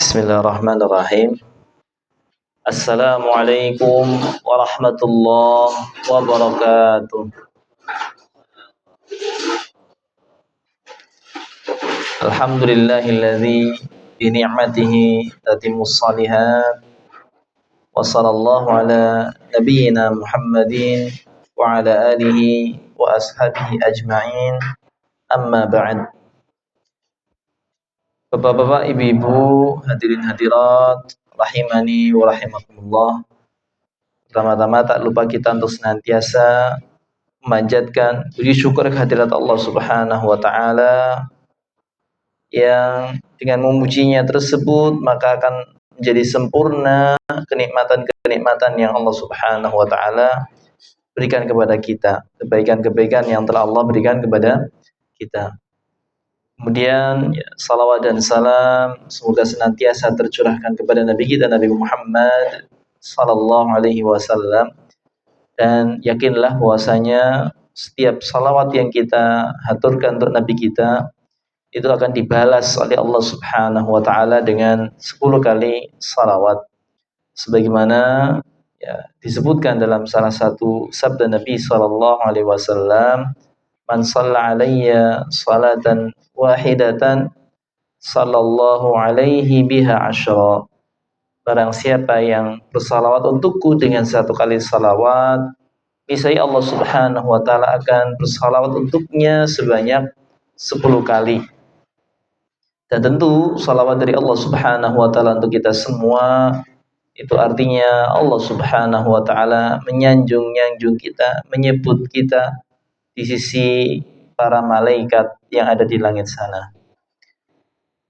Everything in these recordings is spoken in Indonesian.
Bismillahirrahmanirrahim. Assalamualaikum warahmatullahi wabarakatuh. Alhamdulillahilladzi bi ni'matihi tatimmus shalihat. Wa sallallahu ala nabiyyina Muhammadin wa ala alihi wa ashabihi ajma'in. Amma ba'd. Bapak-bapak, ibu-ibu, hadirin hadirat, rahimani wa rahimakumullah. Pertama-tama tak lupa kita untuk senantiasa memanjatkan puji syukur kehadirat Allah Subhanahu wa taala yang dengan memujinya tersebut maka akan menjadi sempurna kenikmatan-kenikmatan yang Allah Subhanahu wa taala berikan kepada kita, kebaikan-kebaikan yang telah Allah berikan kepada kita. Kemudian salawat dan salam semoga senantiasa tercurahkan kepada Nabi kita Nabi Muhammad sallallahu alaihi wasallam, dan yakinlah bahwasanya setiap salawat yang kita haturkan untuk Nabi kita itu akan dibalas oleh Allah Subhanahu wa taala dengan 10 kali salawat sebagaimana disebutkan dalam salah satu sabda Nabi sallallahu alaihi wasallam, man shalla alayya salatan wahidatan sallallahu alaihi biha asyra. Barang siapa yang bersalawat untukku dengan 1 kali salawat, niscaya Allah Subhanahu wa taala akan bersalawat untuknya sebanyak 10 kali. Dan tentu salawat dari Allah Subhanahu wa taala untuk kita semua itu artinya Allah Subhanahu wa taala menyanjung kita, menyebut kita di sisi para malaikat yang ada di langit sana.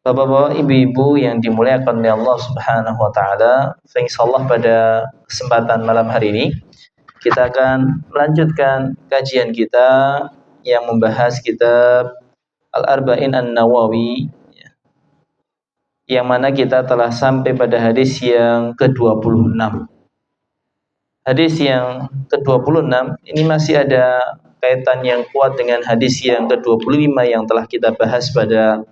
Bapak-bapak, ibu-ibu yang dimuliakan oleh Allah Subhanahu wa taala, insyaallah pada kesempatan malam hari ini kita akan melanjutkan kajian kita yang membahas kitab Al-Arba'in An-Nawawi, yang mana kita telah sampai pada hadis yang ke-26. Hadis yang ke-26 ini masih ada kaitan yang kuat dengan hadis yang ke-25 yang telah kita bahas pada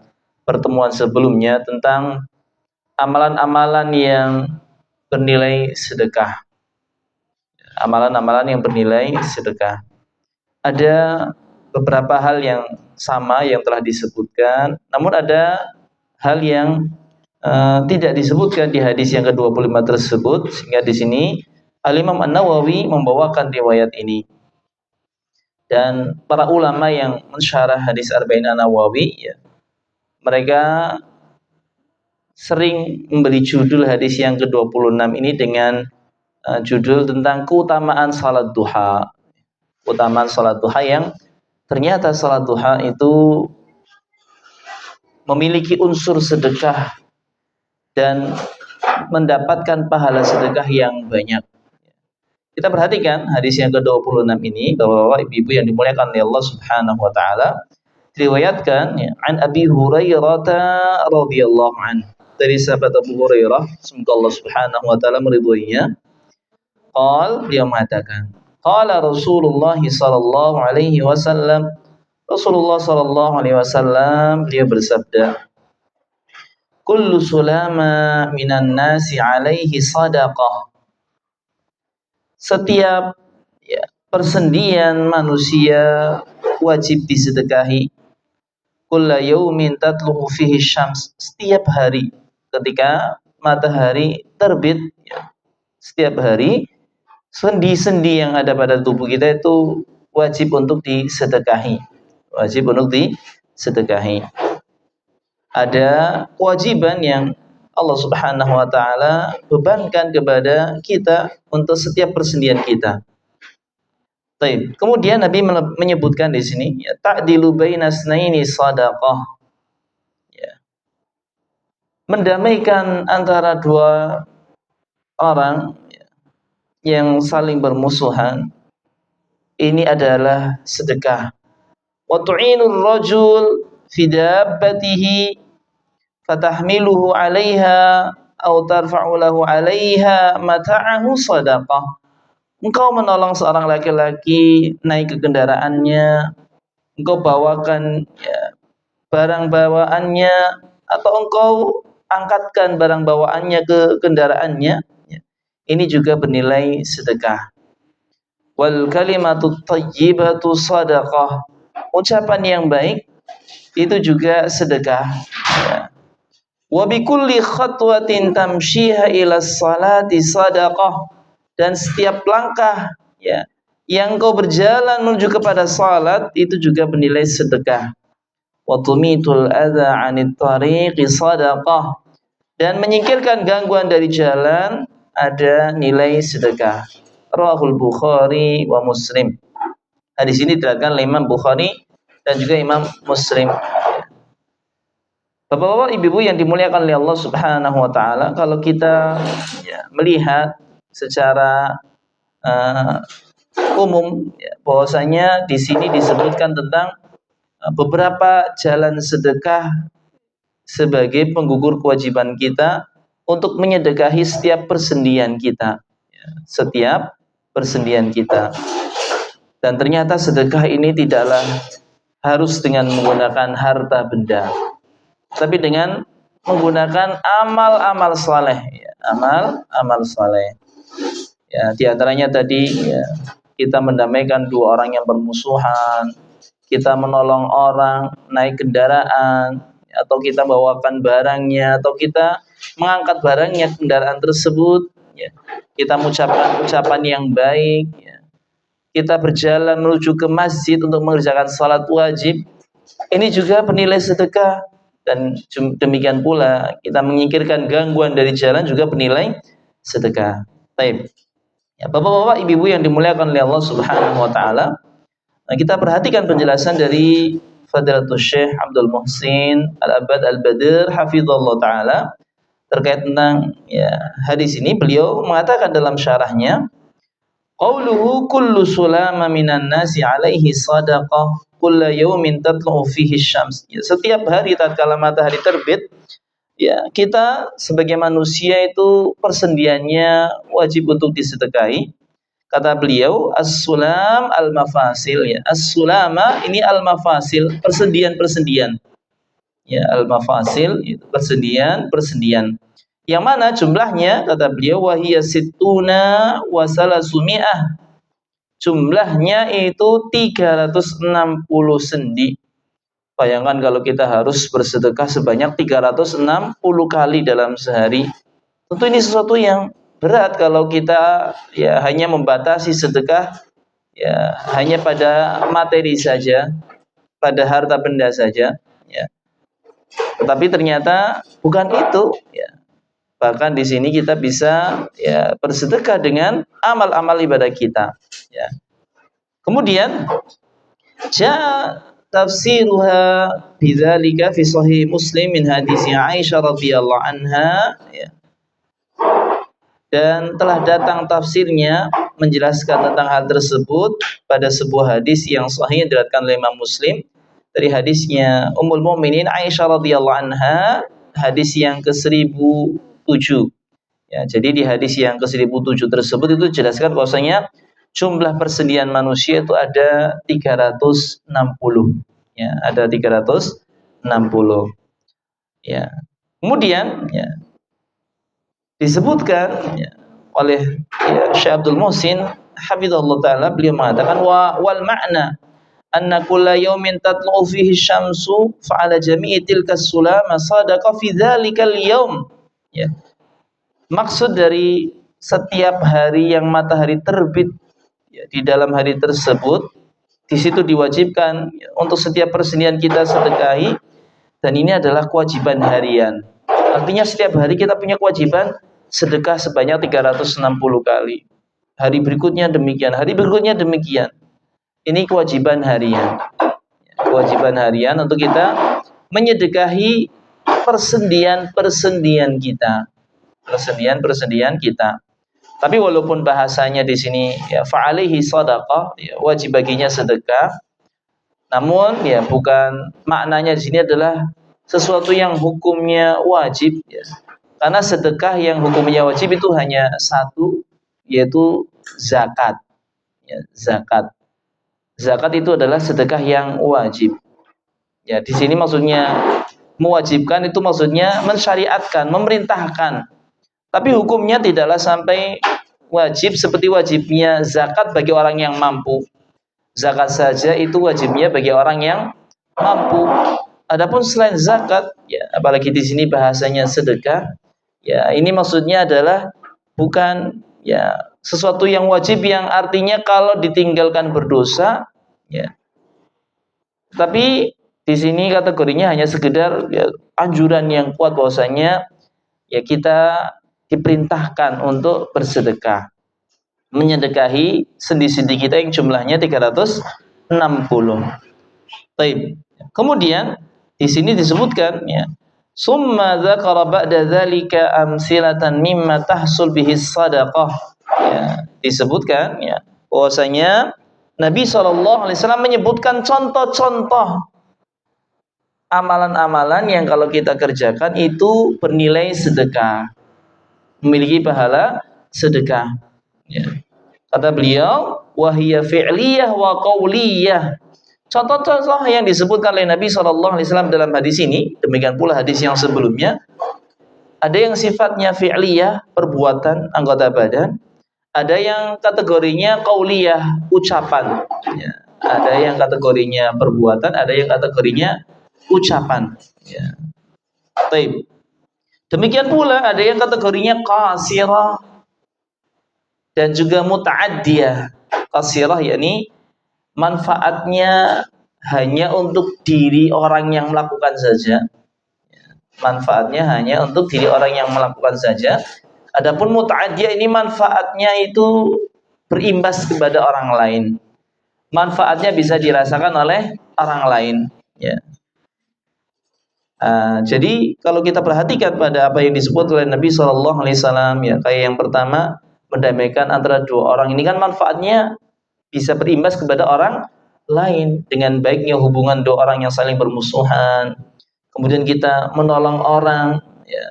pertemuan sebelumnya tentang amalan-amalan yang bernilai sedekah. Amalan-amalan yang bernilai sedekah. Ada beberapa hal yang sama yang telah disebutkan, namun ada hal yang tidak disebutkan di hadis yang ke-25 tersebut, sehingga di sini Al-Imam An-Nawawi membawakan riwayat ini. Dan para ulama yang mensyarah hadis Arba'in An-Nawawi mereka sering memberi judul hadis yang ke-26 ini dengan judul tentang keutamaan salat duha. Keutamaan salat duha yang ternyata salat duha itu memiliki unsur sedekah dan mendapatkan pahala sedekah yang banyak. Kita perhatikan hadis yang ke-26 ini, Bapak-bapak, ibu-ibu yang dimuliakan oleh Allah Subhanahu wa taala, diriwayatkan an Abi Hurairah radhiyallahu anhu, dari sahabat Abu Hurairah, semoga Allah Subhanahu wa taala meridhoinya. Dia mengatakan, qala Rasulullah sallallahu alaihi wasallam, Rasulullah sallallahu alaihi wasallam dia bersabda, kullu sulama minan nasi alaihi sadaqah. Setiap persendian manusia wajib disedekahi. Kulla yaumin tatlu'u fihi syams. Setiap hari ketika matahari terbit, setiap hari sendi-sendi yang ada pada tubuh kita itu wajib untuk disedekahi. Wajib untuk disedekahi. Ada kewajiban yang Allah Subhanahu wa taala bebankan kepada kita untuk setiap persendian kita. Baik. Kemudian Nabi menyebutkan di sini, ta'dilu baina snaini shadaqah. Mendamaikan antara dua orang yang saling bermusuhan ini adalah sedekah. Wa tu'inur rajul fi dabbatihi fatahmiluhu 'alaiha aw tarfa'u lahu 'alaiha mata'ahu shadaqah. Engkau menolong seorang laki-laki naik ke kendaraannya, engkau bawakan barang bawaannya, atau engkau angkatkan barang bawaannya ke kendaraannya, ya, ini juga bernilai sedekah. Wal kalimatut thayyibatu shadaqah. Ucapan yang baik itu juga sedekah. Ya. Wa bikulli khatwatin tamshiha ila salati sadaqah, dan setiap langkah ya yang kau berjalan menuju kepada salat itu juga bernilai sedekah. Wa tumitul adza 'anit tariqi sadaqah, dan menyingkirkan gangguan dari jalan ada nilai sedekah. Rahul Bukhari wa Muslim. Hadis ini diriwayatkan oleh Imam Bukhari dan juga Imam Muslim. Bapak-bapak, ibu-ibu yang dimuliakan oleh Allah Subhanahu wa taala, kalau kita ya, melihat secara umum ya, bahwasanya di sini disebutkan tentang beberapa jalan sedekah sebagai penggugur kewajiban kita untuk menyedekahi setiap persendian kita. Ya, setiap persendian kita. Dan ternyata sedekah ini tidaklah harus dengan menggunakan harta benda, tapi dengan menggunakan amal-amal saleh, ya, amal-amal saleh. Ya, di antaranya tadi ya, kita mendamaikan dua orang yang bermusuhan, kita menolong orang naik kendaraan, atau kita bawakan barangnya, atau kita mengangkat barangnya kendaraan tersebut, ya. Kita mengucapkan ucapan yang baik, ya. Kita berjalan menuju ke masjid untuk mengerjakan salat wajib, ini juga bernilai sedekah. Dan demikian pula kita menyingkirkan gangguan dari jalan juga bernilai sedekah. Baik. Ya, bapak-bapak, ibu-ibu yang dimuliakan oleh Allah Subhanahu wa taala, nah, kita perhatikan penjelasan dari Fadilatul Syekh Abdul Muhsin Al-Abbad Al-Badr hafizallahu taala terkait tentang ya, hadis ini. Beliau mengatakan dalam syarahnya, qauluhu kullu sulama minan nasi alaihi sadaqah kulla yawmin tatlu'u fihi syams. Ya, setiap hari tatkala matahari terbit, ya, kita sebagai manusia itu persendiannya wajib untuk disedekahi. Kata beliau, as-sulam al-mafasil, ya. As-sulama ini al-mafasil, persendian-persendian. Ya, al-mafasil itu persendian-persendian. Yang mana jumlahnya, kata beliau, wahiya sittuna wa salasumi'ah. Jumlahnya itu 360 sendi. Bayangkan kalau kita harus bersedekah sebanyak 360 kali dalam sehari. Tentu ini sesuatu yang berat kalau kita ya hanya membatasi sedekah ya hanya pada materi saja, pada harta benda saja, ya. Tetapi ternyata bukan itu, ya. Bahkan di sini kita bisa ya bersedekah dengan amal-amal ibadah kita, ya. Kemudian tafsiruha bidzalika fi sahih Muslim min hadis Aisyah radhiyallahu anha, ya. Dan telah datang tafsirnya menjelaskan tentang hal tersebut pada sebuah hadis yang sahih diriwayatkan oleh Imam Muslim dari hadisnya Ummul Mukminin Aisyah radhiyallahu anha, hadis yang ke-1007. Ya, jadi di hadis yang ke-1007 tersebut itu jelaskan bahwasanya jumlah persendian manusia itu ada 360. Ya, ada 360. Ya. Kemudian ya, disebutkan ya, oleh ya, Syekh Abdul Muhsin hafizahullah taala, beliau mengatakan wal ma'na anna kulla yawmin tatlu'u fihi syamsu fa ala jami'i tilka sulama sadaqa fi dzalikal yaum. Ya. Maksud dari setiap hari yang matahari terbit ya, di dalam hari tersebut, di situ diwajibkan ya, untuk setiap persendian kita sedekahi, dan ini adalah kewajiban harian. Artinya setiap hari kita punya kewajiban sedekah sebanyak 360 kali. Hari berikutnya demikian, hari berikutnya demikian. Ini kewajiban harian. Kewajiban harian untuk kita menyedekahi persendian-persendian kita. Persendian-persendian kita. Tapi walaupun bahasanya di sini ya fa'alaihi shadaqah, ya, wajib baginya sedekah. Namun ya bukan maknanya di sini adalah sesuatu yang hukumnya wajib, ya. Karena sedekah yang hukumnya wajib itu hanya satu, yaitu zakat. Ya, zakat. Zakat itu adalah sedekah yang wajib. Ya, di sini maksudnya Mewajibkan itu maksudnya mensyariatkan, memerintahkan. Tapi hukumnya tidaklah sampai wajib seperti wajibnya zakat bagi orang yang mampu. Zakat saja itu wajibnya bagi orang yang mampu. Adapun selain zakat, ya apalagi di sini bahasanya sedekah, ya ini maksudnya adalah bukan ya sesuatu yang wajib yang artinya kalau ditinggalkan berdosa, ya. Tapi di sini kategorinya hanya sekedar ya, anjuran yang kuat bahwasanya ya kita diperintahkan untuk bersedekah, menyedekahi sendi-sendi kita yang jumlahnya 360. Baik. Kemudian di sini disebutkan ya, summa dzakara ba'da dzalika amsilatan mimma tahsul bihi shadaqah. Ya, disebutkan ya bahwasanya Nabi SAW menyebutkan contoh-contoh amalan-amalan yang kalau kita kerjakan itu bernilai sedekah, memiliki pahala sedekah. Ya. Kata beliau, wahiyya fi'liyah wa qauliyah. Contoh-contoh yang disebutkan oleh Nabi SAW dalam hadis ini, demikian pula hadis yang sebelumnya, ada yang sifatnya fi'liyah, perbuatan anggota badan, ada yang kategorinya qauliyah, ucapan. Ya. Ada yang kategorinya perbuatan, ada yang kategorinya ucapan. Ya. Baik. Demikian pula ada yang kategorinya qasirah dan juga muta'addiyah. Qasirah yakni manfaatnya hanya untuk diri orang yang melakukan saja. Manfaatnya hanya untuk diri orang yang melakukan saja. Adapun muta'addiyah ini manfaatnya itu berimbas kepada orang lain. Manfaatnya bisa dirasakan oleh orang lain. Ya. Jadi kalau kita perhatikan pada apa yang disebut oleh Nabi SAW, ya kayak yang pertama mendamaikan antara dua orang ini kan manfaatnya bisa berimbas kepada orang lain dengan baiknya hubungan dua orang yang saling bermusuhan. Kemudian kita menolong orang, ya,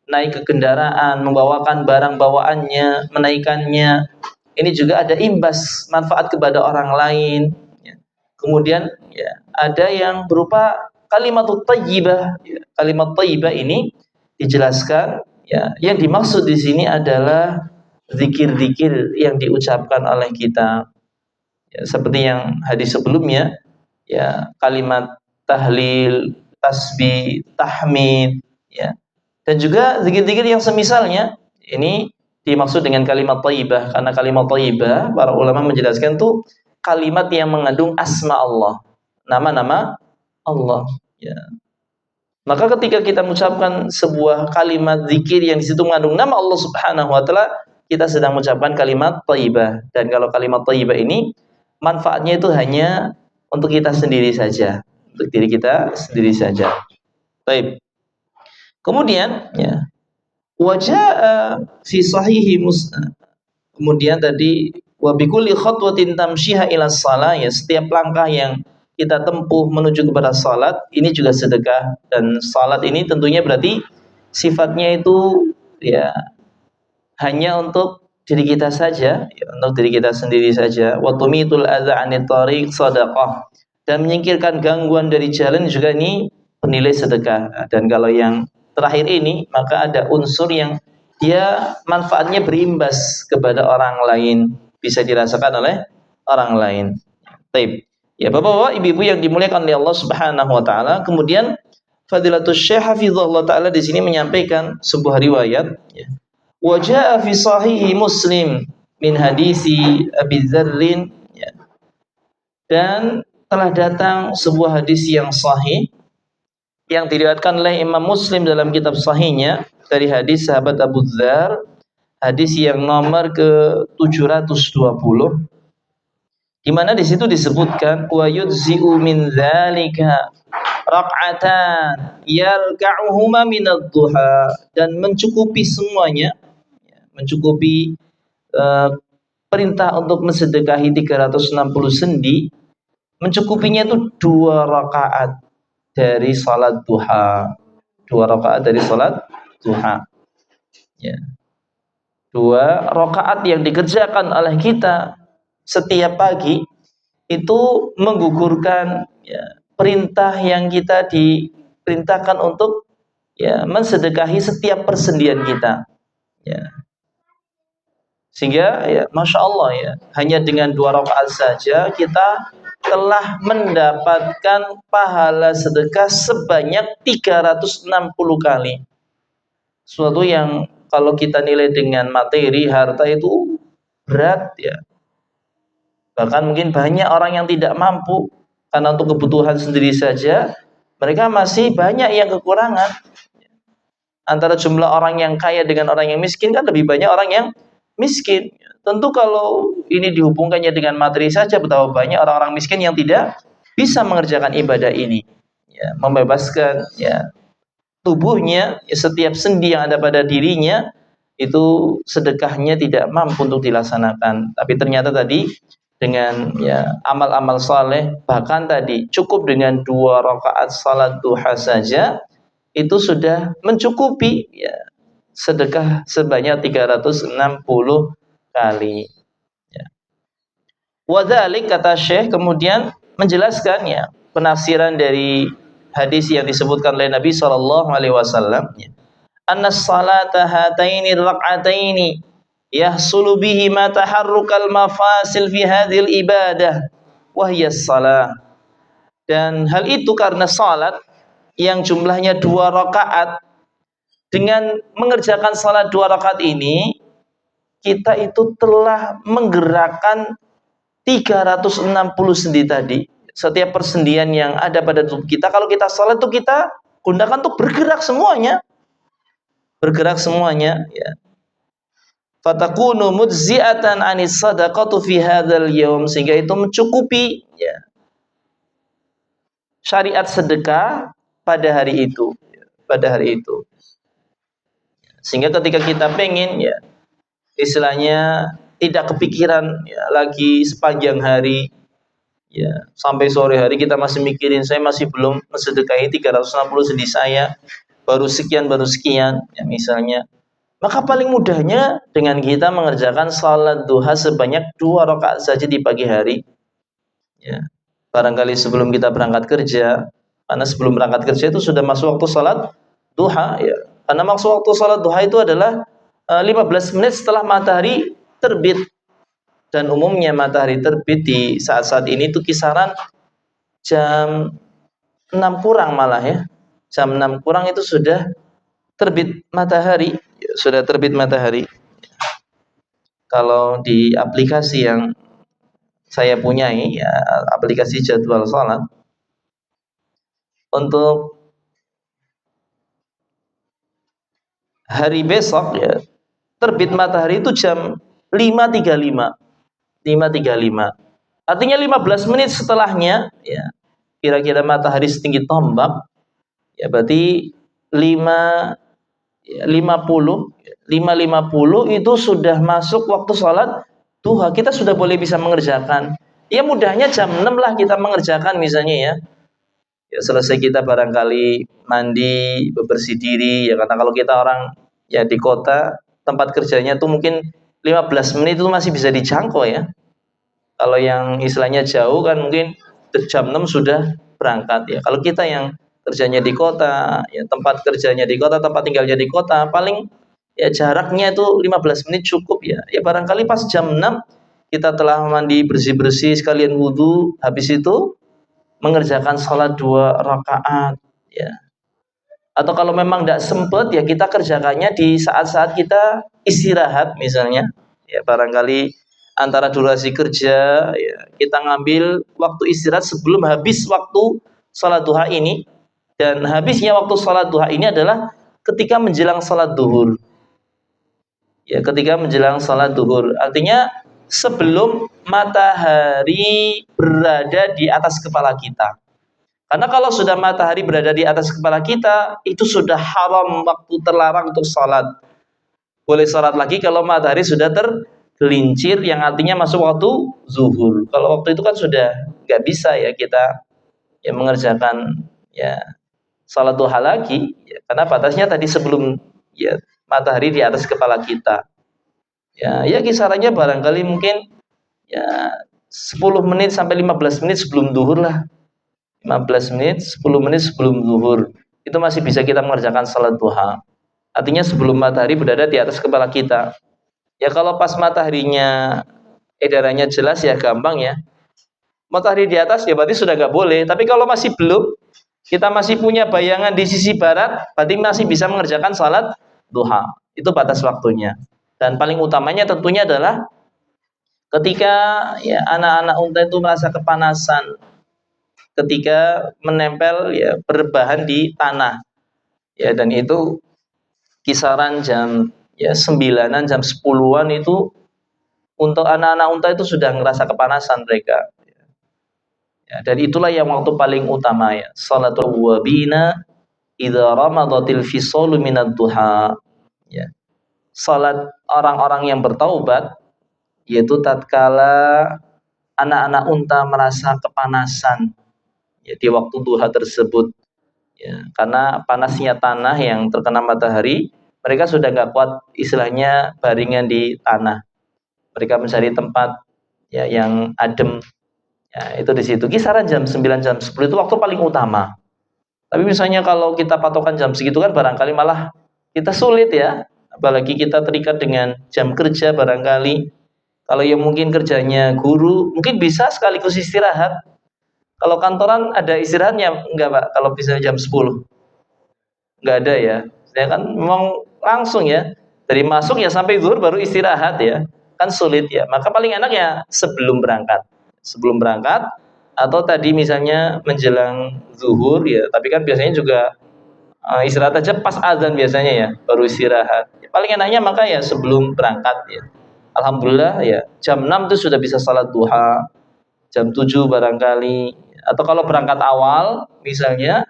naik ke kendaraan, membawakan barang bawaannya, menaikkannya. Ini juga ada imbas manfaat kepada orang lain. Ya. Kemudian ya, ada yang berupa kalimatut thayyibah. Ya, kalimat thayyibah ini dijelaskan ya, yang dimaksud di sini adalah zikir-zikir yang diucapkan oleh kita. Ya, seperti yang hadis sebelumnya, ya kalimat tahlil, tasbih, tahmid, ya. Dan juga zikir-zikir yang semisalnya ini dimaksud dengan kalimat thayyibah karena kalimat thayyibah para ulama menjelaskan tuh kalimat yang mengandung asma Allah, nama-nama Allah, ya. Maka ketika kita mengucapkan sebuah kalimat zikir yang di situ mengandung nama Allah Subhanahu wa taala, kita sedang mengucapkan kalimat thayyibah. Dan kalau kalimat thayyibah ini manfaatnya itu hanya untuk kita sendiri saja, untuk diri kita sendiri saja. Baik. Kemudian ya, wajah fi sahihi Muslim. Kemudian tadi wa bikulli khatwatin tamshiha ila shalah, ya setiap langkah yang kita tempuh menuju kepada salat ini juga sedekah. Dan salat ini tentunya berarti sifatnya itu ya hanya untuk diri kita saja, ya, untuk diri kita sendiri saja. Wa tumitul adza 'anit thariq shadaqah. Dan menyingkirkan gangguan dari jalan juga ini bernilai sedekah. Dan kalau yang terakhir ini maka ada unsur yang dia manfaatnya berimbas kepada orang lain, bisa dirasakan oleh orang lain. Baik. Ya Bapak-bapak, ibu-ibu yang dimuliakan oleh Allah Subhanahu wa taala, kemudian Fadilatul Syekh Hafizahullah taala di sini menyampaikan sebuah riwayat, ya. Wa jaa fi sahihi Muslim min hadisi Abi Dzarrin, ya. Dan telah datang sebuah hadis yang sahih yang diriwayatkan oleh Imam Muslim dalam kitab sahihnya dari hadis sahabat Abu Dzar, hadis yang nomor ke-720, di mana di situ disebutkan wa yujzi'u min dzalika raq'atan yalka'uhuma min ad-duha, dan mencukupi semuanya, mencukupi perintah untuk mensedekahi 360 sendi, mencukupinya itu 2 rakaat dari salat duha. 2 rakaat dari salat duha. Ya. 2 rakaat yang dikerjakan oleh kita setiap pagi itu menggugurkan ya, perintah yang kita diperintahkan untuk ya mensedekahi setiap persendian kita. Ya. Sehingga ya Masya Allah ya, hanya dengan 2 rakaat saja kita telah mendapatkan pahala sedekah sebanyak 360 kali. Suatu yang kalau kita nilai dengan materi, harta itu berat ya. Bahkan mungkin banyak orang yang tidak mampu karena untuk kebutuhan sendiri saja mereka masih banyak yang kekurangan. Antara jumlah orang yang kaya dengan orang yang miskin kan lebih banyak orang yang miskin. Tentu kalau ini dihubungkannya dengan materi saja, betapa banyak orang-orang miskin yang tidak bisa mengerjakan ibadah ini. Ya, membebaskan ya tubuhnya, ya, setiap sendi yang ada pada dirinya itu sedekahnya tidak mampu untuk dilaksanakan. Tapi ternyata tadi dengan ya amal-amal saleh, bahkan tadi cukup dengan 2 rakaat salat duha saja itu sudah mencukupi ya sedekah sebanyak 360 kali. Ya. Wadzalik kata Syekh kemudian menjelaskan ya penafsiran dari hadis yang disebutkan oleh Nabi sallallahu alaihi wasallam ya. Anna salata hataini rak'ataini yahsulu bihi ma taharrukal mafasil fi hadhil ibadah wa hiya shalah. Dan hal itu karena salat yang jumlahnya 2 rakaat, dengan mengerjakan salat 2 rakaat ini kita itu telah menggerakkan 360 sendi tadi. Setiap persendian yang ada pada tubuh kita, kalau kita salat itu kita gunakan untuk bergerak semuanya. Bergerak semuanya ya. Fatakunu mujzi'atan 'anis sadaqatu fi hadzal yaum, sehingga itu mencukupi ya syariat sedekah pada hari itu, sehingga ketika kita pengen ya istilahnya tidak kepikiran ya, lagi sepanjang hari ya sampai sore hari kita masih mikirin saya masih belum mensedekahi 360 sendi saya, baru sekian ya misalnya, maka paling mudahnya dengan kita mengerjakan salat duha sebanyak 2 rakaat saja di pagi hari ya. Barangkali sebelum kita berangkat kerja, karena sebelum berangkat kerja itu sudah masuk waktu salat duha ya. Karena maksud waktu salat duha itu adalah 15 menit setelah matahari terbit. Dan umumnya matahari terbit di saat-saat ini itu kisaran jam 6 kurang malah ya. Jam 6 kurang itu sudah terbit matahari, sudah terbit matahari. Kalau di aplikasi yang saya punyai ya, aplikasi jadwal salat, untuk hari besok ya terbit matahari itu jam 5.35. Artinya 15 menit setelahnya ya kira-kira matahari setinggi tombak ya, berarti 5.50 itu sudah masuk waktu salat duha. Kita sudah boleh bisa mengerjakan. Ya mudahnya jam 6 lah kita mengerjakan misalnya ya. Ya selesai kita barangkali mandi, bebersih diri ya, karena kalau kita orang ya di kota, tempat kerjanya tuh mungkin 15 menit itu masih bisa dijangkau ya. Kalau yang istilahnya jauh kan mungkin jam 6 sudah berangkat ya. Kalau kita yang kerjanya di kota, ya tempat kerjanya di kota, tempat tinggalnya di kota, paling ya jaraknya itu 15 menit cukup ya. Ya barangkali pas jam 6 kita telah mandi, bersih-bersih sekalian wudu, habis itu mengerjakan salat 2 rakaat ya. Atau kalau memang tidak sempat ya kita kerjakannya di saat-saat kita istirahat misalnya. Ya barangkali antara durasi kerja ya kita ngambil waktu istirahat sebelum habis waktu salat duha ini, dan habisnya waktu salat duha ini adalah ketika menjelang salat duhur. Ya, ketika menjelang salat duhur. Artinya sebelum matahari berada di atas kepala kita. Karena kalau sudah matahari berada di atas kepala kita, itu sudah haram, waktu terlarang untuk salat. Boleh salat lagi kalau matahari sudah tergelincir, yang artinya masuk waktu zuhur. Kalau waktu itu kan sudah nggak bisa ya kita ya mengerjakan ya salat duha lagi ya, karena batasnya tadi sebelum ya matahari di atas kepala kita. Ya kisarannya barangkali mungkin ya 10 menit sampai 15 menit sebelum zuhur lah. 15 menit, 10 menit sebelum zuhur. itu masih bisa kita mengerjakan salat duha. Artinya sebelum matahari berada di atas kepala kita. Ya kalau pas mataharinya edarannya jelas ya gampang ya. Matahari di atas ya berarti sudah nggak boleh. Tapi kalau masih belum, kita masih punya bayangan di sisi barat, berarti masih bisa mengerjakan salat duha. Itu batas waktunya. Dan paling utamanya tentunya adalah ketika ya anak-anak unta itu merasa kepanasan, ketika menempel ya berbahan di tanah. Ya dan itu kisaran jam ya 9-an, jam 10-an itu untuk anak-anak unta itu sudah ngerasa kepanasan mereka. Ya, dan itulah yang waktu paling utama ya. Salatul wabina idza ramadatil fisalu minad duha. Ya. Salat orang-orang yang bertaubat yaitu tatkala anak-anak unta merasa kepanasan ya di waktu duha tersebut. Ya, karena panasnya tanah yang terkena matahari, mereka sudah nggak kuat istilahnya baringan di tanah. Mereka mencari tempat ya yang adem. Ya, itu di situ kisaran jam 9 jam 10 itu waktu paling utama. Tapi misalnya kalau kita patokan jam segitu kan barangkali malah kita sulit ya. Apalagi kita terikat dengan jam kerja barangkali. Kalau yang mungkin kerjanya guru, mungkin bisa sekaligus istirahat. Kalau kantoran ada istirahatnya enggak, Pak? Kalau bisa jam 10. Enggak ada ya. Saya kan memang langsung ya. Dari masuk ya sampai zuhur baru istirahat ya. Kan sulit ya. Maka paling enak ya sebelum berangkat. Sebelum berangkat atau tadi misalnya menjelang zuhur ya. Tapi kan biasanya juga istirahat aja pas azan biasanya ya, baru istirahat. Ya, paling enaknya maka ya sebelum berangkat ya. Alhamdulillah ya jam 6 itu sudah bisa salat duha, jam 7 barangkali. Atau kalau berangkat awal misalnya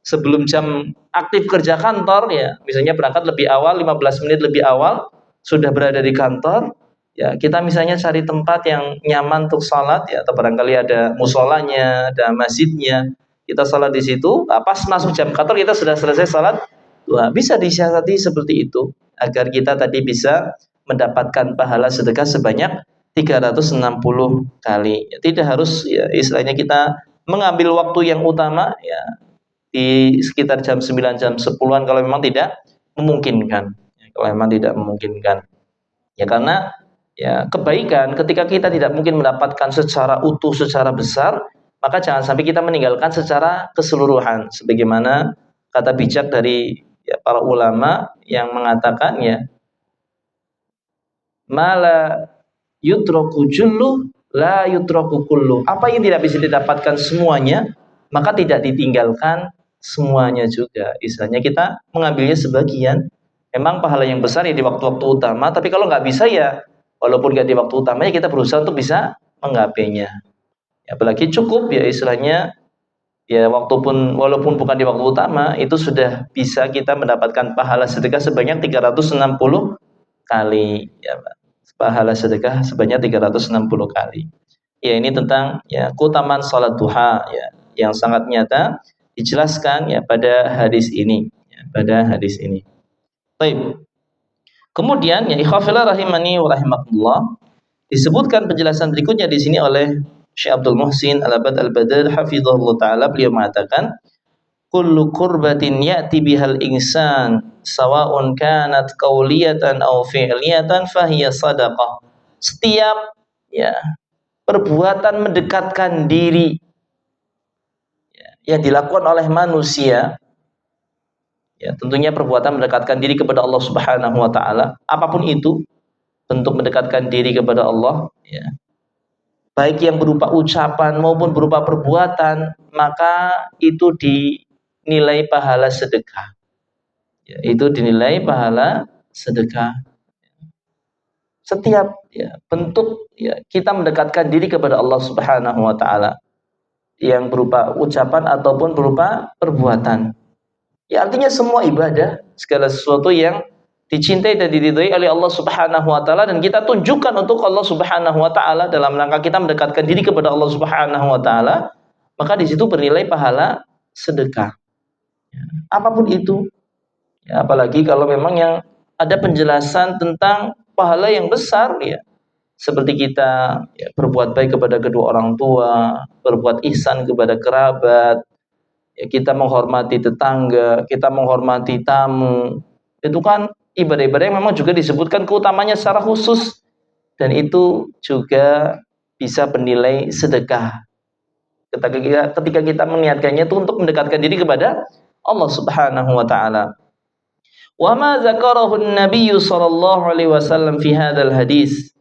sebelum jam aktif kerja kantor ya, misalnya berangkat lebih awal 15 menit lebih awal sudah berada di kantor, ya kita misalnya cari tempat yang nyaman untuk salat ya, atau barangkali ada musolanya, ada masjidnya, kita salat di situ. Pas masuk jam kantor kita sudah selesai salat. Wah, bisa disiasati seperti itu agar kita tadi bisa mendapatkan pahala sedekah sebanyak 360 kali. Ya, tidak harus ya istilahnya kita mengambil waktu yang utama ya di sekitar jam 9 jam 10-an kalau memang tidak memungkinkan. Ya, kalau memang tidak memungkinkan. Ya karena ya kebaikan ketika kita tidak mungkin mendapatkan secara utuh, secara besar, maka jangan sampai kita meninggalkan secara keseluruhan sebagaimana kata bijak dari ya, para ulama yang mengatakan ya mala yutroku jullu la yutroku kullu. Apa yang tidak bisa didapatkan semuanya, maka tidak ditinggalkan semuanya juga. Istilahnya kita mengambilnya sebagian. Memang pahala yang besar ya di waktu-waktu utama, tapi kalau nggak bisa ya walaupun nggak di waktu utamanya kita berusaha untuk bisa menggapainya. Ya, apalagi cukup ya istilahnya ya walaupun bukan di waktu utama itu sudah bisa kita mendapatkan pahala sedekah sebanyak 360 kali ya Pak. Pahala sedekah sebanyak 360 kali. Ya ini tentang ya keutamaan salat duha ya yang sangat nyata dijelaskan ya pada hadis ini ya, pada hadis ini. Baik. Kemudian ya ikhwafillah rahimani wa rahimakumullah disebutkan penjelasan berikutnya di sini oleh Syekh Abdul Muhsin Al-Abad Al-Badr hafizahullah taala. Beliau mengatakan kullu kurbatin ya'ti bihal insan sawa'un kanat qauliyatan aw fi'liyatan fahiya sadaqah. Setiap ya perbuatan mendekatkan diri ya, yang dilakukan oleh manusia ya tentunya perbuatan mendekatkan diri kepada Allah Subhanahu wa taala, apapun itu bentuk mendekatkan diri kepada Allah ya. Baik yang berupa ucapan maupun berupa perbuatan, maka itu dinilai pahala sedekah. Ya, itu dinilai pahala sedekah. Setiap ya, bentuk ya, kita mendekatkan diri kepada Allah Subhanahu wa taala yang berupa ucapan ataupun berupa perbuatan. Ya artinya semua ibadah, segala sesuatu yang dicintai dan diridhai oleh Allah Subhanahu wa taala dan kita tunjukkan untuk Allah Subhanahu wa taala dalam rangka kita mendekatkan diri kepada Allah Subhanahu wa taala, maka di situ bernilai pahala sedekah. Ya, apapun itu. Ya, apalagi kalau memang yang ada penjelasan tentang pahala yang besar ya. Seperti kita ya, berbuat baik kepada kedua orang tua, berbuat ihsan kepada kerabat, ya, kita menghormati tetangga, kita menghormati tamu. Itu kan ibadah-ibadah yang memang juga disebutkan keutamanya secara khusus, dan itu juga bisa bernilai sedekah. Ketika kita meniatkannya itu untuk mendekatkan diri kepada Allah Subhanahu wa taala. Wa ma dzakarahu an-nabiy sallallahu alaihi wasallam fi hadzal hadis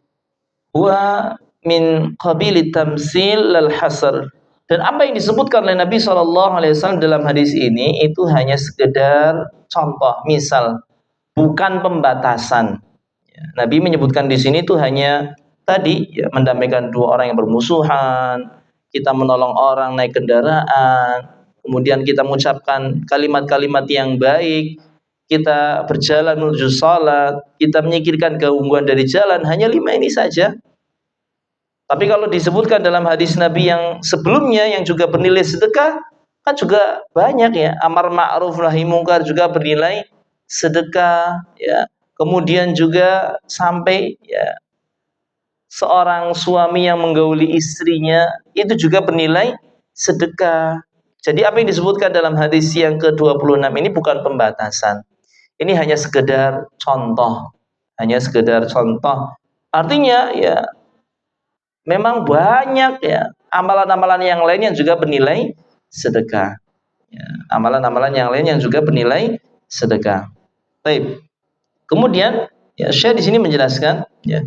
huwa min qabil tamsil lal hasr. Dan apa yang disebutkan oleh Nabi sallallahu alaihi wasallam dalam hadis ini itu hanya sekedar contoh, misal, bukan pembatasan. Nabi menyebutkan di sini itu hanya tadi ya, mendamaikan dua orang yang bermusuhan, kita menolong orang naik kendaraan, kemudian kita mengucapkan kalimat-kalimat yang baik, kita berjalan menuju salat, kita menyingkirkan gangguan dari jalan, hanya 5 ini saja. Tapi kalau disebutkan dalam hadis Nabi yang sebelumnya yang juga bernilai sedekah, kan juga banyak ya. Amar ma'ruf nahi mungkar juga bernilai sedekah ya. Kemudian juga sampai ya, seorang suami yang menggauli istrinya itu juga bernilai sedekah. Jadi apa yang disebutkan dalam hadis yang ke-26 ini bukan pembatasan. Ini hanya sekedar contoh. Hanya sekedar contoh. Artinya ya memang banyak ya amalan-amalan yang lain yang juga bernilai sedekah. Ya, amalan-amalan yang lain yang juga bernilai sedekah. Baik. Kemudian ya Syekh di sini menjelaskan ya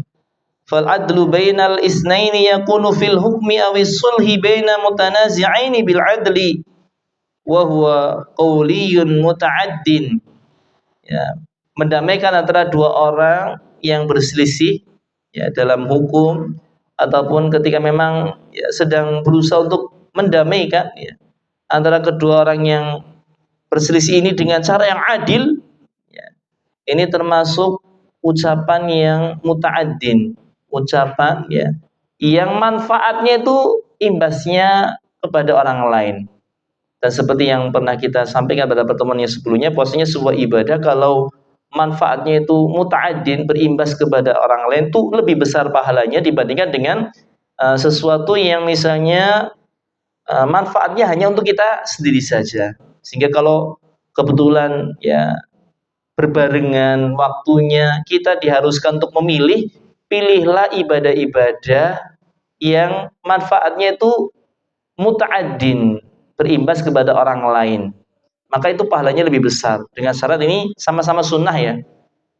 fal adlu bainal isnaini yakunu fil hukmi awis sulhi baina mutanazi'aini bil adli wa huwa qauliyun muta'addin. Ya, mendamaikan antara dua orang yang berselisih ya dalam hukum ataupun ketika memang ya, sedang berusaha untuk mendamaikan ya, antara kedua orang yang berselisih ini dengan cara yang adil ya, ini termasuk ucapan yang muta'addin, ucapan ya yang manfaatnya itu imbasnya kepada orang lain. Dan seperti yang pernah kita sampaikan pada pertemuan yang sebelumnya, bahwasanya sebuah ibadah kalau manfaatnya itu muta'addin, berimbas kepada orang lain, itu lebih besar pahalanya dibandingkan dengan sesuatu yang misalnya manfaatnya hanya untuk kita sendiri saja. Sehingga kalau kebetulan ya berbarengan waktunya, kita diharuskan untuk memilih, pilihlah ibadah-ibadah yang manfaatnya itu muta'addin, berimbas kepada orang lain. Maka itu pahalanya lebih besar. Dengan syarat ini sama-sama sunnah ya.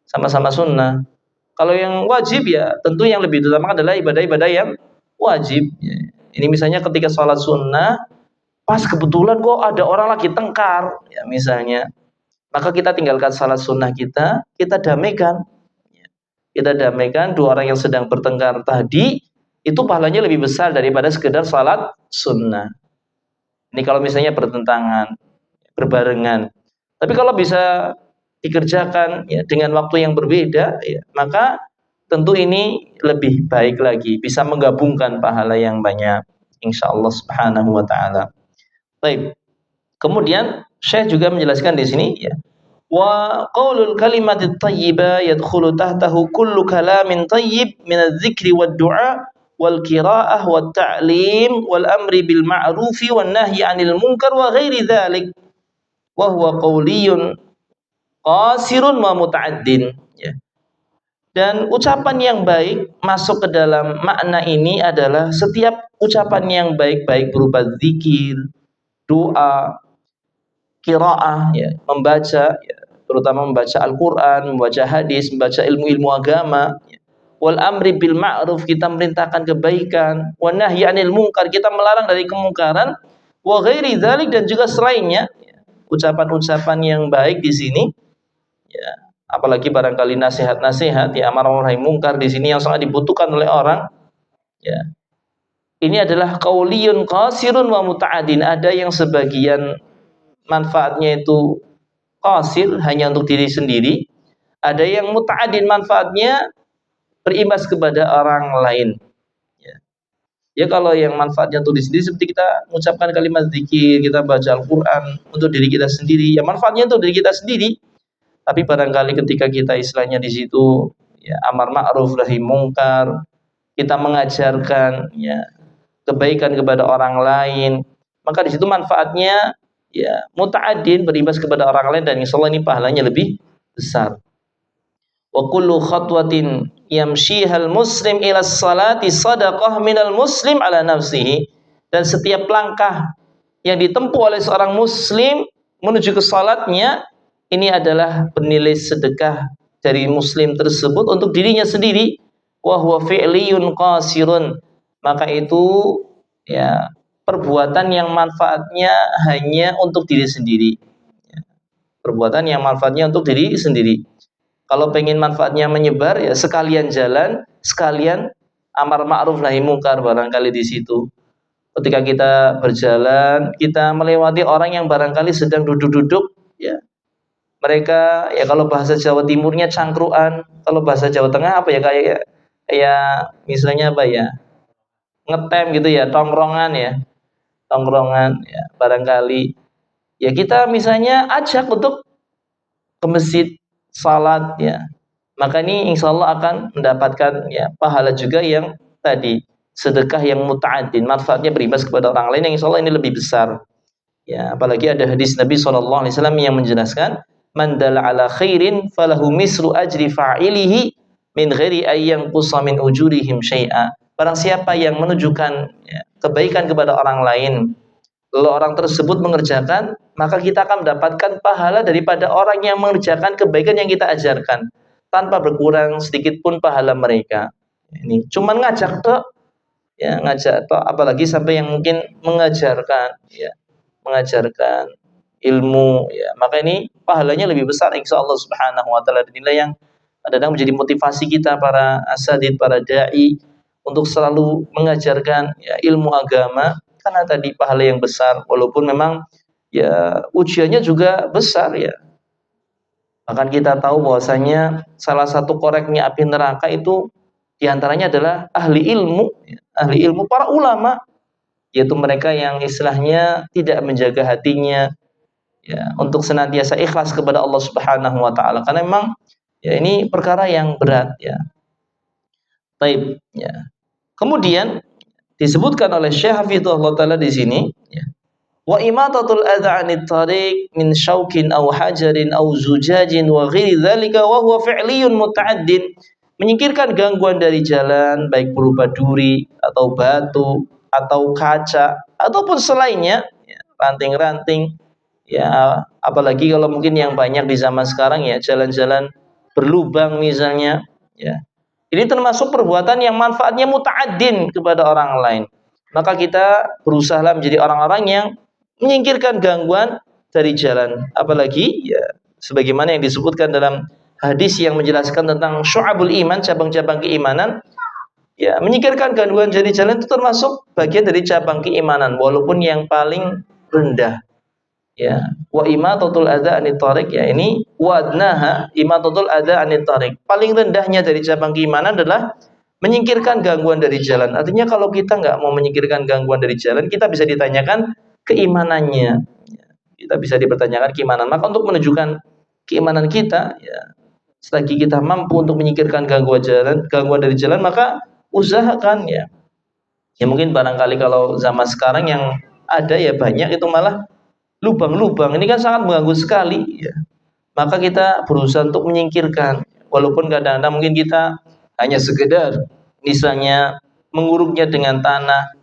Sama-sama sunnah. Kalau yang wajib ya tentu yang lebih utama adalah ibadah-ibadah yang wajib. Ini misalnya ketika sholat sunnah, pas kebetulan kok ada orang lagi tengkar, ya misalnya. Maka kita tinggalkan sholat sunnah kita damaikan. Kita damaikan dua orang yang sedang bertengkar tadi, itu pahalanya lebih besar daripada sekedar sholat sunnah. Ini kalau misalnya bertentangan, berbarengan. Tapi kalau bisa dikerjakan ya, dengan waktu yang berbeda, ya, maka tentu ini lebih baik lagi, bisa menggabungkan pahala yang banyak, insyaallah subhanahu wa ta'ala. Baik. Kemudian Syekh juga menjelaskan di sini ya, wa qaulul kalimatit thayyibah yadkhulu tahtahu kullu kalamin thayyib min adz-dzikri wad-du'a wal qiraah wat ta'lim wal amri bil ma'rufi wan nahyi 'anil munkar wa ghairi dzalik wa huwa qauliyun qasirun wa muta'addin ya. Dan ucapan yang baik masuk ke dalam makna ini adalah setiap ucapan yang baik berupa zikir, doa, qiraah ya, membaca ya, terutama membaca Al-Qur'an, membaca hadis, membaca ilmu-ilmu agama ya. Wal amri bil ma'ruf, kita merintahkan kebaikan, wa nahyi 'anil munkar, kita melarang dari kemungkaran, wa ghairi dzalik, dan juga selainnya ya. Ucapan-ucapan yang baik di sini ya, apalagi barangkali nasihat-nasihat ya, amar ma'ruf nahi munkar di sini yang sangat dibutuhkan oleh orang ya. Ini adalah qauliyun qasirun wa muta'addin, ada yang sebagian manfaatnya itu qasir, hanya untuk diri sendiri, ada yang muta'addin, manfaatnya berimbas kepada orang lain ya. Ya kalau yang manfaatnya untuk diri sendiri seperti kita mengucapkan kalimat zikir, kita baca Al-Qur'an untuk diri kita sendiri, ya manfaatnya untuk diri kita sendiri. Tapi barangkali ketika kita istilahnya di situ ya, amar ma'ruf nahi mungkar, kita mengajarkan ya kebaikan kepada orang lain, maka di situ manfaatnya ya muta'addin, berimbas kepada orang lain, dan insyaallah ini pahalanya lebih besar. Wa kullu khatwatin yamshihal muslim ila salati sadaqah minal muslim ala nafsihi. Dan setiap langkah yang ditempuh oleh seorang muslim menuju ke salatnya, ini adalah bernilai sedekah dari muslim tersebut untuk dirinya sendiri. Wa huwa fi'liyun qasirun. Maka itu ya perbuatan yang manfaatnya hanya untuk diri sendiri. Perbuatan yang manfaatnya untuk diri sendiri. Kalau pengen manfaatnya menyebar, ya sekalian jalan, sekalian amar ma'ruf nahi mungkar barangkali di situ. Ketika kita berjalan, kita melewati orang yang barangkali sedang duduk-duduk, ya. Mereka, ya kalau bahasa Jawa Timurnya cangkruan, kalau bahasa Jawa Tengah apa ya, kayak misalnya apa ya, ngetem gitu ya, tongkrongan ya. Tongkrongan ya, barangkali ya kita misalnya ajak untuk ke masjid salat ya, maka ini insya Allah akan mendapatkan ya pahala juga yang tadi sedekah yang muta'addin, manfaatnya berimbas kepada orang lain, yang insya Allah ini lebih besar ya. Apalagi ada hadis Nabi SAW yang menjelaskan, man dalla ala khairin falahu misru ajri fa'ilihi min ghairi ayyan qusa min ujurihim syai'a. Barang siapa yang menunjukkan ya, kebaikan kepada orang lain, lalu orang tersebut mengerjakan, maka kita akan mendapatkan pahala daripada orang yang mengerjakan kebaikan yang kita ajarkan, tanpa berkurang sedikit pun pahala mereka. Ini cuman ngajak toh, ya ngajak toh, apalagi sampai yang mungkin mengajarkan, ya mengajarkan ilmu, ya maka ini pahalanya lebih besar insya Allah Subhanahu Wa Taala. Inilah yang kadang menjadi motivasi kita para asatidz, para dai untuk selalu mengajarkan ya, ilmu agama, karena tadi pahala yang besar, walaupun memang ya ujiannya juga besar ya. Bahkan kita tahu bahwasanya salah satu koreknya api neraka itu diantaranya adalah ahli ilmu, ya. Ahli ilmu, para ulama, yaitu mereka yang istilahnya tidak menjaga hatinya ya untuk senantiasa ikhlas kepada Allah Subhanahu Wa Taala, karena memang ya ini perkara yang berat ya. Baik ya. Kemudian disebutkan oleh Syekh Hafizahullah Ta'ala di sini ya. Wa imatatul adza 'anit tariq min syaukin aw hajarin aw zujajin wa ghairi dzalika wa huwa fi'liyun muta'addin. Menyingkirkan gangguan dari jalan, baik berupa duri atau batu atau kaca ataupun selainnya ya, ranting-ranting ya, apalagi kalau mungkin yang banyak di zaman sekarang ya jalan-jalan berlubang misalnya ya. Ini termasuk perbuatan yang manfaatnya muta'addin kepada orang lain. Maka kita berusaha menjadi orang-orang yang menyingkirkan gangguan dari jalan. Apalagi ya sebagaimana yang disebutkan dalam hadis yang menjelaskan tentang syu'abul iman, cabang-cabang keimanan. Ya, menyingkirkan gangguan dari jalan itu termasuk bagian dari cabang keimanan, walaupun yang paling rendah. Ya, wa imatatul adza 'anit thariq, ya ini wadnaha imatatul adza 'anit thariq. Paling rendahnya dari cabang keimanan adalah menyingkirkan gangguan dari jalan. Artinya kalau kita nggak mau menyingkirkan gangguan dari jalan, kita bisa ditanyakan keimanannya. Ya, kita bisa dipertanyakan keimanan. Maka untuk menunjukkan keimanan kita, ya, selagi kita mampu untuk menyingkirkan gangguan dari jalan, maka usahakan ya. Ya mungkin barangkali kalau zaman sekarang yang ada ya banyak itu malah lubang-lubang, ini kan sangat mengganggu sekali ya. Maka kita berusaha untuk menyingkirkan, walaupun kadang-kadang mungkin kita hanya sekedar misalnya menguruknya dengan tanah,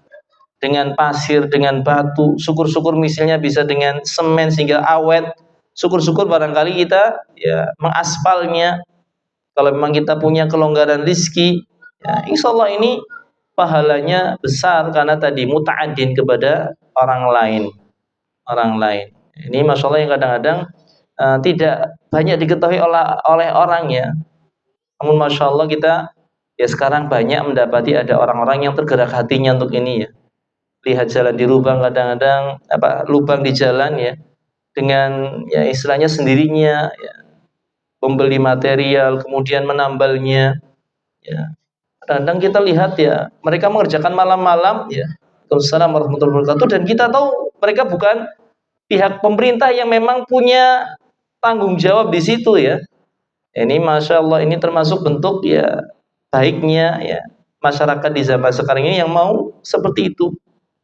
dengan pasir, dengan batu, syukur-syukur misalnya bisa dengan semen sehingga awet, syukur-syukur barangkali kita ya mengaspalnya. Kalau memang kita punya kelonggaran rezeki ya, insya Allah ini pahalanya besar karena tadi muta'addin kepada orang lain. Ini masalah yang kadang-kadang tidak banyak diketahui oleh orang ya. Namun masya Allah kita ya sekarang banyak mendapati ada orang-orang yang tergerak hatinya untuk ini ya. Lihat jalan di lubang, kadang-kadang lubang di jalan ya, dengan ya istilahnya sendirinya ya, membeli material kemudian menambalnya ya. Kadang kita lihat ya mereka mengerjakan malam-malam ya. Assalamualaikum warahmatullahi wabarakatuh, dan kita tahu mereka bukan pihak pemerintah yang memang punya tanggung jawab di situ ya. Ini masya Allah ini termasuk bentuk ya baiknya ya masyarakat di zaman sekarang ini yang mau seperti itu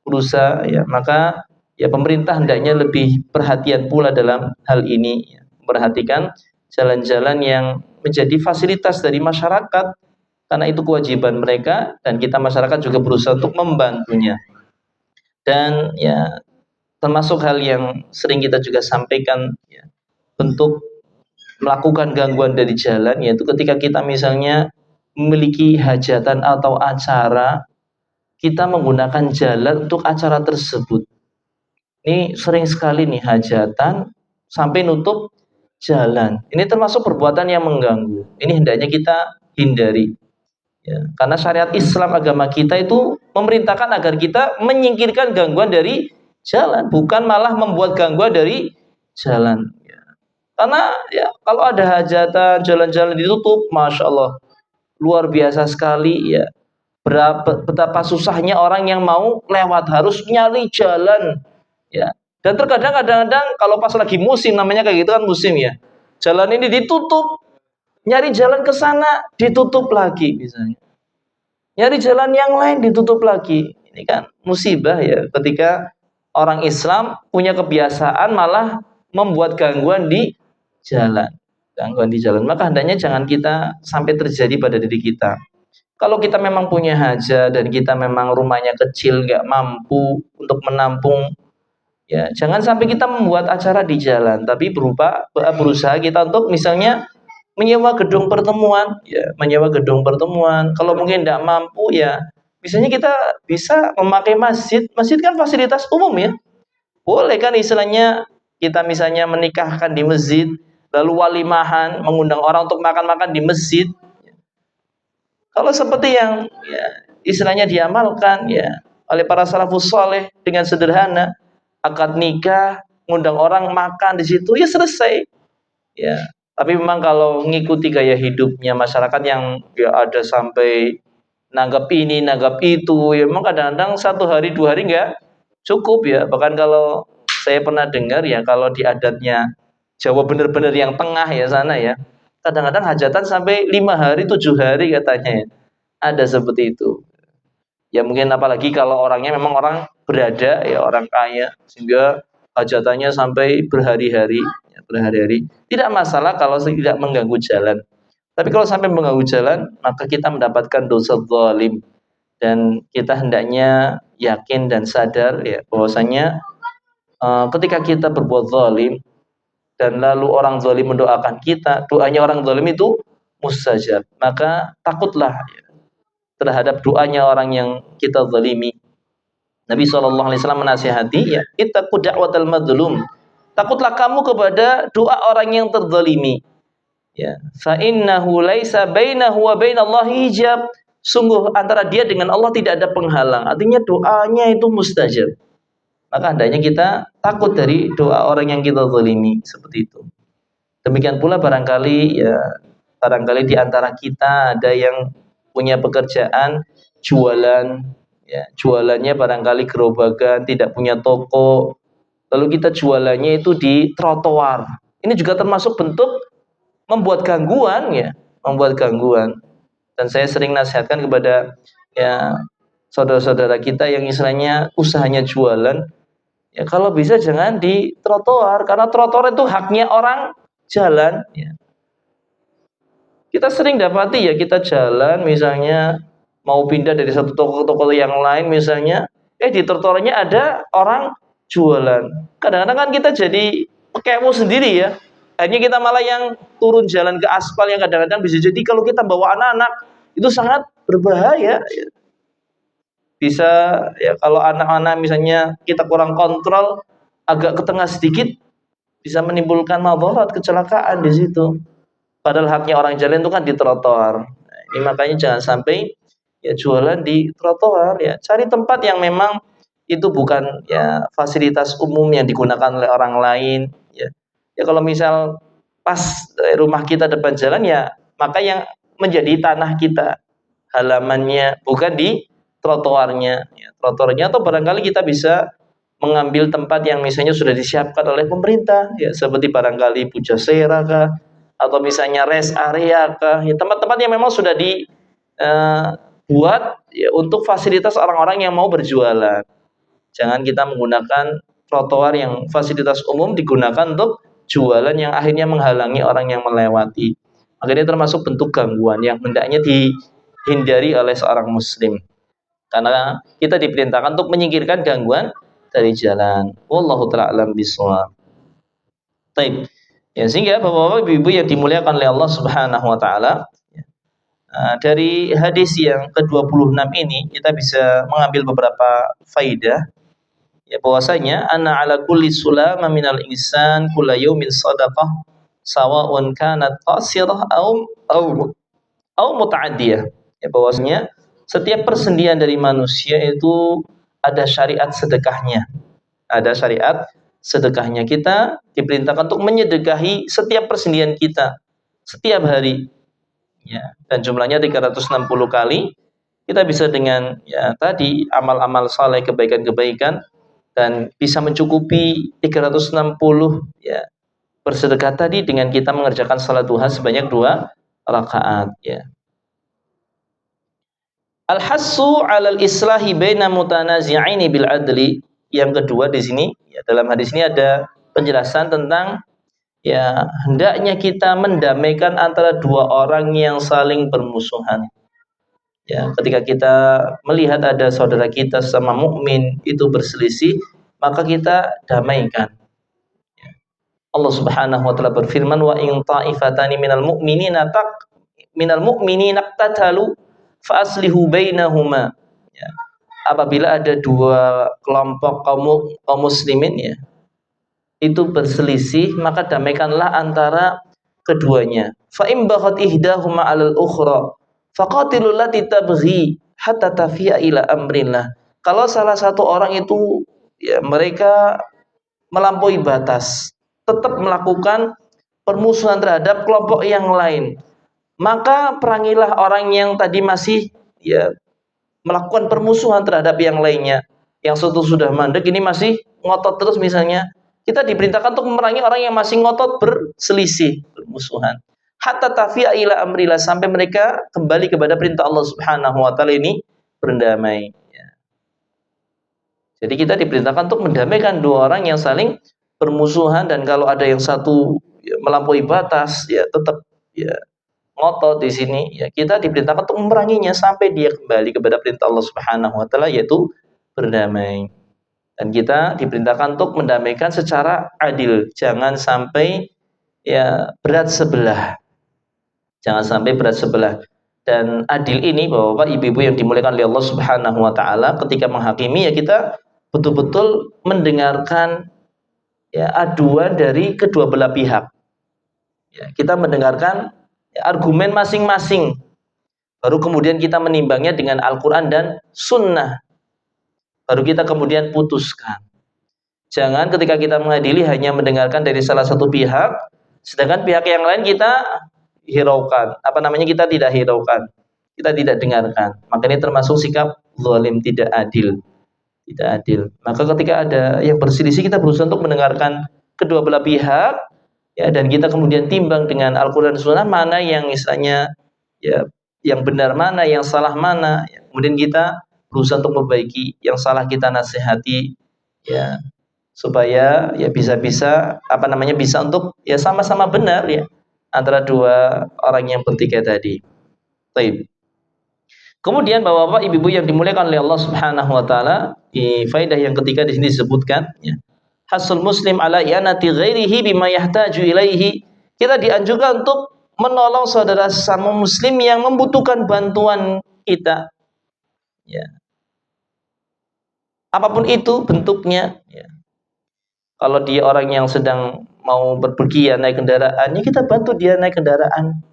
berusaha ya. Maka Ya pemerintah hendaknya lebih perhatian pula dalam hal ini, ya. Perhatikan jalan-jalan yang menjadi fasilitas dari masyarakat, karena itu kewajiban mereka dan kita masyarakat juga berusaha untuk membantunya. Dan ya termasuk hal yang sering kita juga sampaikan, ya, untuk melakukan gangguan dari jalan, yaitu ketika kita misalnya memiliki hajatan atau acara, kita menggunakan jalan untuk acara tersebut. Ini sering sekali nih hajatan sampai nutup jalan. Ini termasuk perbuatan yang mengganggu. Ini hendaknya kita hindari. Ya, karena syariat Islam agama kita itu memerintahkan agar kita menyingkirkan gangguan dari jalan, bukan malah membuat gangguan dari jalan. Ya. Karena ya kalau ada hajatan jalan-jalan ditutup, masya Allah luar biasa sekali ya. Betapa susahnya orang yang mau lewat harus nyari jalan ya. Dan terkadang kadang-kadang kalau pas lagi musim, namanya kayak gitu kan musim ya. Jalan ini ditutup, nyari jalan ke sana ditutup lagi misalnya. Nyari jalan yang lain ditutup lagi. Ini kan musibah ya ketika orang Islam punya kebiasaan malah membuat gangguan di jalan. Gangguan di jalan. Maka hendaknya jangan kita sampai terjadi pada diri kita. Kalau kita memang punya hajat dan kita memang rumahnya kecil, nggak mampu untuk menampung, ya jangan sampai kita membuat acara di jalan, tapi berusaha kita untuk misalnya menyewa gedung pertemuan, ya menyewa gedung pertemuan. Kalau mungkin tidak mampu, ya misalnya kita bisa memakai masjid. Masjid kan fasilitas umum ya, boleh kan istilahnya kita misalnya menikahkan di masjid, lalu walimahan mengundang orang untuk makan-makan di masjid. Kalau seperti yang ya, istilahnya diamalkan ya oleh para salafus saleh dengan sederhana, akad nikah, ngundang orang makan di situ, ya selesai. Ya, tapi memang kalau ngikuti gaya hidupnya masyarakat yang ya ada sampai nanggap ini, nanggap itu, ya memang kadang-kadang 1 hari 2 hari nggak cukup ya. Bahkan kalau saya pernah dengar ya kalau di adatnya Jawa benar-benar yang tengah ya sana ya, kadang-kadang hajatan sampai 5 hari 7 hari katanya ya. Ada seperti itu. Ya mungkin apalagi kalau orangnya memang orang berada ya orang kaya sehingga hajatannya sampai berhari-hari ya, berhari-hari. Tidak masalah kalau tidak mengganggu jalan. Tapi kalau sampai mengganggu jalan, maka kita mendapatkan dosa zalim dan kita hendaknya yakin dan sadar ya bahwasanya ketika kita berbuat zalim dan lalu orang zalim mendoakan kita, doanya orang zalim itu mustajab. Maka takutlah ya, terhadap doanya orang yang kita zalimi. Nabi SAW menasihati ya, ittaqu da'watal madlum. Takutlah kamu kepada doa orang yang terzalimi. Ya, fa innahu laisa bainahu wa bainallahi hijab. Sungguh antara dia dengan Allah tidak ada penghalang. Artinya doanya itu mustajab. Maka hendaknya kita takut dari doa orang yang kita zalimi seperti itu. Demikian pula barangkali di antara kita ada yang punya pekerjaan jualan, ya, jualannya barangkali gerobakan, tidak punya toko, lalu kita jualannya itu di trotoar. Ini juga termasuk bentuk membuat gangguan ya, membuat gangguan. Dan saya sering nasihatkan kepada ya saudara-saudara kita yang istilahnya usahanya jualan, ya kalau bisa jangan di trotoar karena trotoar itu haknya orang jalan ya. Kita sering dapati ya kita jalan misalnya mau pindah dari satu toko ke toko yang lain misalnya, di trotoarnya ada orang jualan. Kadang-kadang kan kita jadi kepo sendiri ya. Akhirnya kita malah yang turun jalan ke aspal yang kadang-kadang bisa jadi kalau kita bawa anak-anak itu sangat berbahaya. Bisa ya kalau anak-anak misalnya kita kurang kontrol agak ke tengah sedikit bisa menimbulkan madarat, kecelakaan di situ. Padahal haknya orang jalan itu kan di trotoar. Nah, ini makanya jangan sampai ya jualan di trotoar ya. Cari tempat yang memang itu bukan ya fasilitas umum yang digunakan oleh orang lain ya. Ya kalau misal pas rumah kita depan jalan ya, maka yang menjadi tanah kita halamannya bukan di trotoarnya ya. Trotoarnya atau barangkali kita bisa mengambil tempat yang misalnya sudah disiapkan oleh pemerintah ya seperti barangkali Pujasera kah atau misalnya rest area kah, ya, tempat-tempat yang memang sudah dibuat ya, untuk fasilitas orang-orang yang mau berjualan. Jangan kita menggunakan trotoar yang fasilitas umum digunakan untuk jualan yang akhirnya menghalangi orang yang melewati. Makanya termasuk bentuk gangguan yang hendaknya dihindari oleh seorang muslim. Karena kita diperintahkan untuk menyingkirkan gangguan dari jalan. Wallahu ta'ala alam bishawab. Baik. Ya, sehingga Bapak-bapak, Ibu-ibu yang dimuliakan oleh Allah Subhanahu wa taala, dari hadis yang ke-26 ini kita bisa mengambil beberapa faidah, ya, bahwasanya anna ala kulli sulama minal insan kulla yaumin shadaqah sawa'un kanat qasirah au muta'addiyah. Ya, bahwasanya setiap persendian dari manusia itu ada syariat sedekahnya. Ada syariat sedekahnya. Kita diperintahkan untuk menyedekahi setiap persendian kita setiap hari. Ya, dan jumlahnya 360 kali. Kita bisa dengan ya tadi amal-amal saleh, kebaikan-kebaikan, dan bisa mencukupi 360 ya bersedekah tadi dengan kita mengerjakan salat duha sebanyak 2 rakaat ya. Al-hassu 'alal islahi baina mutanazi'aini bil adli. Yang kedua di sini ya, dalam hadis ini ada penjelasan tentang ya hendaknya kita mendamaikan antara dua orang yang saling bermusuhan. Ya, ketika kita melihat ada saudara kita sama mukmin itu berselisih, maka kita damaikan. Ya. Allah Subhanahu wa taala berfirman, wa in ta'ifatani minal mu'minina iqtatalu fa aslihu bainahuma. Ya. Apabila ada dua kelompok kaum muslimin ya, itu berselisih, maka damaikanlah antara keduanya. Fa in baghat ihdahuma 'alal ukhra faqatilul lati tabghi hatta tafi'a ila amrillah. Kalau salah satu orang itu ya mereka melampaui batas, tetap melakukan permusuhan terhadap kelompok yang lain, maka perangilah orang yang tadi masih ya melakukan permusuhan terhadap yang lainnya. Yang satu sudah mandek, ini masih ngotot terus misalnya. Kita diperintahkan untuk memerangi orang yang masih ngotot berselisih, bermusuhan. Hatta tafi'a ila amrillah, sampai mereka kembali kepada perintah Allah Subhanahu wa taala, ini berdamai. Ya. Jadi kita diperintahkan untuk mendamaikan dua orang yang saling bermusuhan, dan kalau ada yang satu ya, melampaui batas, ya tetap ya ngotot di sini, ya kita diperintahkan untuk memeranginya sampai dia kembali kepada perintah Allah Subhanahu wa taala, yaitu berdamai. Dan kita diperintahkan untuk mendamaikan secara adil, jangan sampai ya berat sebelah. Jangan sampai berat sebelah. Dan adil ini Bapak-bapak, Ibu-ibu yang dimuliakan oleh Allah Subhanahu wa taala, ketika menghakimi ya kita betul-betul mendengarkan ya aduan dari kedua belah pihak. Ya, kita mendengarkan ya, argumen masing-masing. Baru kemudian kita menimbangnya dengan Al-Qur'an dan Sunnah. Baru kita kemudian putuskan. Jangan ketika kita mengadili hanya mendengarkan dari salah satu pihak, sedangkan pihak yang lain kita hiraukan. Kita tidak hiraukan. Kita tidak dengarkan. Maka ini termasuk sikap zalim, tidak adil. Tidak adil. Maka ketika ada yang berselisih, kita berusaha untuk mendengarkan kedua belah pihak, ya, dan kita kemudian timbang dengan Al-Qur'an dan Sunnah, mana yang istilahnya ya yang benar mana, yang salah mana. Ya, kemudian kita berusaha untuk memperbaiki, yang salah kita nasihati ya, supaya ya bisa untuk ya sama-sama benar ya antara dua orang yang bertikai tadi. Baik. Kemudian Bapak-bapak, Ibu-ibu yang dimuliakan oleh Allah Subhanahu wa taala, di faedah yang ketiga di sini disebutkan ya, hasul muslim ala i'anati ghairihi bima yahtaju ilaihi. Kita dianjurkan untuk menolong saudara sesama muslim yang membutuhkan bantuan kita. Ya. Apapun itu bentuknya ya. Kalau dia orang yang sedang mau berpergian naik kendaraannya, kita bantu dia naik kendaraan.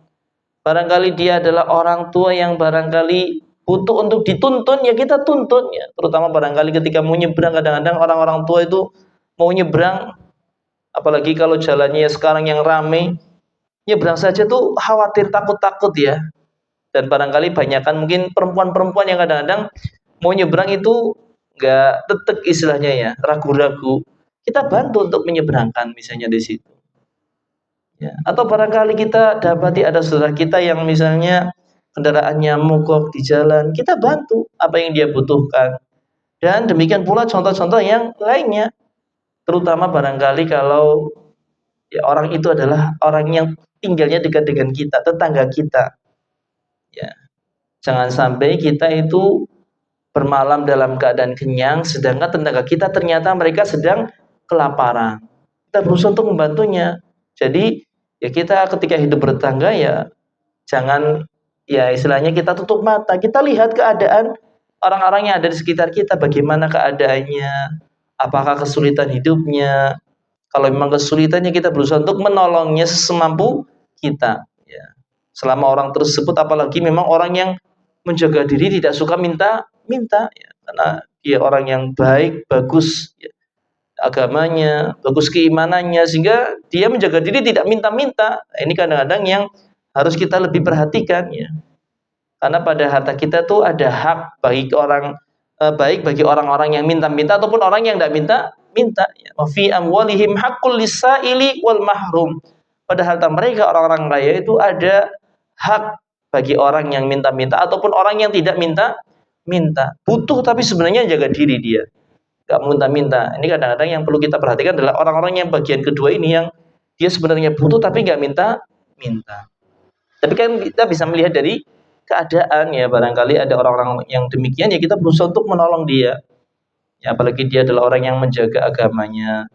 Barangkali dia adalah orang tua yang barangkali butuh untuk dituntun, ya kita tuntun ya. Terutama barangkali ketika mau nyebrang, kadang-kadang orang-orang tua itu mau nyebrang, apalagi kalau jalannya sekarang yang ramai, nyebrang saja tuh khawatir, takut-takut ya. Dan barangkali banyakkan mungkin perempuan-perempuan yang kadang-kadang mau nyebrang itu nggak tetek istilahnya ya, ragu-ragu. Kita bantu untuk menyeberangkan misalnya di situ. Ya. Atau barangkali kita dapati ada saudara kita yang misalnya kendaraannya mogok di jalan, kita bantu apa yang dia butuhkan. Dan demikian pula contoh-contoh yang lainnya. Terutama barangkali kalau ya orang itu adalah orang yang tinggalnya dekat dengan kita, tetangga kita. Ya, jangan sampai kita itu bermalam dalam keadaan kenyang, sedangkan tetangga kita ternyata mereka sedang kelaparan. Kita berusaha untuk membantunya. Jadi ya kita ketika hidup bertetangga ya jangan ya istilahnya kita tutup mata. Kita lihat keadaan orang-orang yang ada di sekitar kita, bagaimana keadaannya, apakah kesulitan hidupnya. Kalau memang kesulitannya kita berusaha untuk menolongnya semampu kita. Ya. Selama orang tersebut apalagi memang orang yang menjaga diri tidak suka minta ya, karena dia orang yang baik, bagus ya, agamanya, bagus keimanannya sehingga dia menjaga diri tidak minta-minta. Ini kadang-kadang yang harus kita lebih perhatikan ya. Karena pada harta kita tuh ada hak bagi orang baik bagi orang-orang yang minta-minta ataupun orang yang tidak minta ya. Wa fi amwalihim haqqul lisaili wal mahrum. Pada harta mereka orang-orang kaya itu ada hak bagi orang yang minta-minta ataupun orang yang tidak minta. Butuh tapi sebenarnya jaga diri dia. Enggak minta-minta. Ini kadang-kadang yang perlu kita perhatikan adalah orang-orang yang bagian kedua ini yang dia sebenarnya butuh tapi enggak minta. Tapi kan kita bisa melihat dari keadaan ya, barangkali ada orang-orang yang demikian ya kita berusaha untuk menolong dia. Ya, apalagi dia adalah orang yang menjaga agamanya.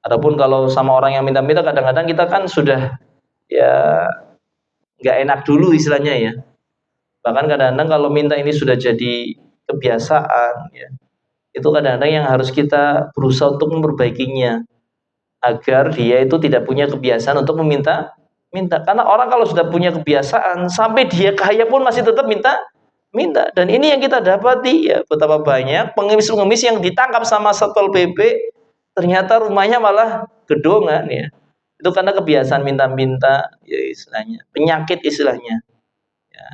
Adapun kalau sama orang yang minta-minta kadang-kadang kita kan sudah ya nggak enak dulu istilahnya ya. Bahkan kadang-kadang kalau minta ini sudah jadi kebiasaan ya. Itu kadang-kadang yang harus kita berusaha untuk memperbaikinya agar dia itu tidak punya kebiasaan untuk minta. Karena orang kalau sudah punya kebiasaan sampai dia kaya pun masih tetap minta. Dan ini yang kita dapati ya, betapa banyak pengemis-pengemis yang ditangkap sama Satpol PP ternyata rumahnya malah gedongan ya. Itu karena kebiasaan minta-minta ya istilahnya, penyakit istilahnya. Ya.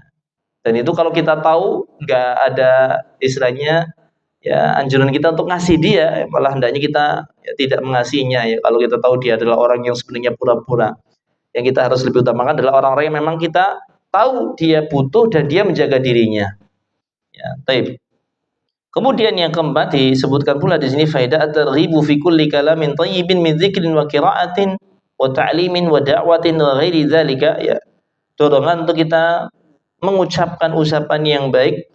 Dan itu kalau kita tahu nggak ada istilahnya ya anjuran kita untuk ngasih dia, malah hendaknya kita ya, tidak mengasihinya ya. Kalau kita tahu dia adalah orang yang sebenarnya pura-pura. Yang kita harus lebih utamakan adalah orang-orang yang memang kita tahu dia butuh dan dia menjaga dirinya. Ya, taib. Kemudian yang keempat disebutkan pula di sini faedah at-targhibu fi kulli kalamin thayyibin min dzikrin wa qira'atin wa ta'limin wa da'watin wa ghairi dzalika ya. Dorongan untuk kita mengucapkan ucapan yang baik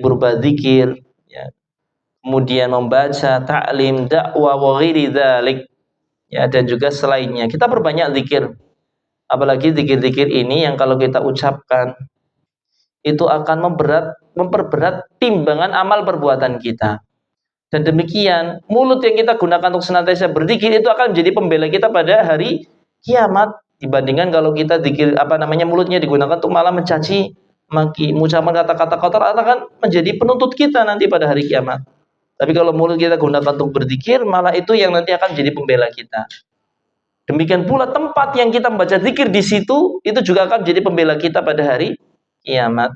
berupa zikir ya. Kemudian membaca, ta'lim, dakwah wa ghairi dzalik ya, dan juga selainnya. Kita perbanyak zikir. Apalagi zikir-zikir ini yang kalau kita ucapkan itu akan memperberat timbangan amal perbuatan kita. Dan demikian, mulut yang kita gunakan untuk senantiasa berzikir itu akan menjadi pembela kita pada hari kiamat dibandingkan kalau kita zikir mulutnya digunakan untuk malah mencaci maki, mengucapkan kata-kata kotor akan menjadi penuntut kita nanti pada hari kiamat. Tapi kalau mulut kita gunakan untuk berzikir, malah itu yang nanti akan menjadi pembela kita. Demikian pula tempat yang kita membaca zikir di situ itu juga akan menjadi pembela kita pada hari kiamat.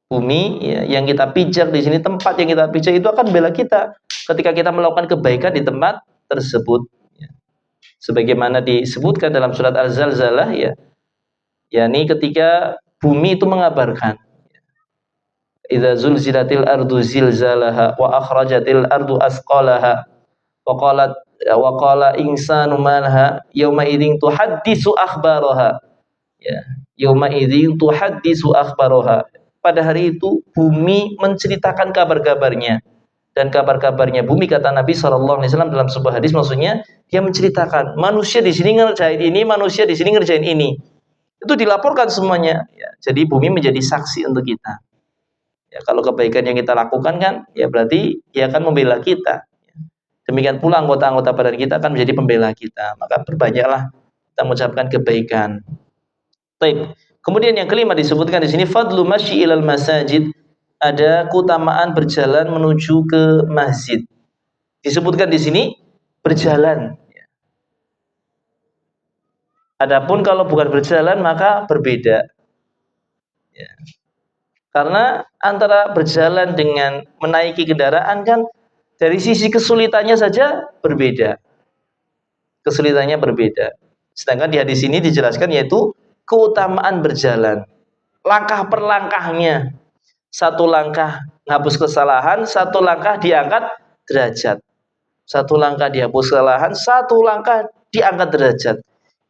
Bumi ya, yang kita pijak di sini, tempat yang kita pijak itu akan membela kita ketika kita melakukan kebaikan di tempat tersebut. Ya. Sebagaimana disebutkan dalam surat Al-Zalzalah ya, yakni ketika bumi itu mengabarkan, idza zulzilatil ardu zilzalaha wa akhrajatil ardu asqalaha wa qala insanu malaha yauma idzin tuhaddisu akhbaraha ya yauma idzin tuhaddisu akhbaraha. Pada hari itu bumi menceritakan kabar-kabarnya, dan kabar-kabarnya bumi kata Nabi SAW dalam sebuah hadis, maksudnya dia menceritakan manusia di sini ngerjain ini, manusia di sini ngerjain ini, itu dilaporkan semuanya ya. Jadi bumi menjadi saksi untuk kita ya. Kalau kebaikan yang kita lakukan kan ya berarti dia akan membela kita. Demikian pula anggota-anggota badan kita akan menjadi pembela kita. Maka perbanyaklah kita mengucapkan kebaikan. Baik. Kemudian yang kelima disebutkan di sini fadlu masyi ilal masajid, ada keutamaan berjalan menuju ke masjid. Disebutkan di sini berjalan. Adapun kalau bukan berjalan maka berbeda. Ya. Karena antara berjalan dengan menaiki kendaraan kan dari sisi kesulitannya saja berbeda. Kesulitannya berbeda. Sedangkan di hadis ini dijelaskan yaitu keutamaan berjalan. Langkah per langkahnya. Satu langkah menghapus kesalahan, satu langkah diangkat derajat. Satu langkah dihapus kesalahan, satu langkah diangkat derajat.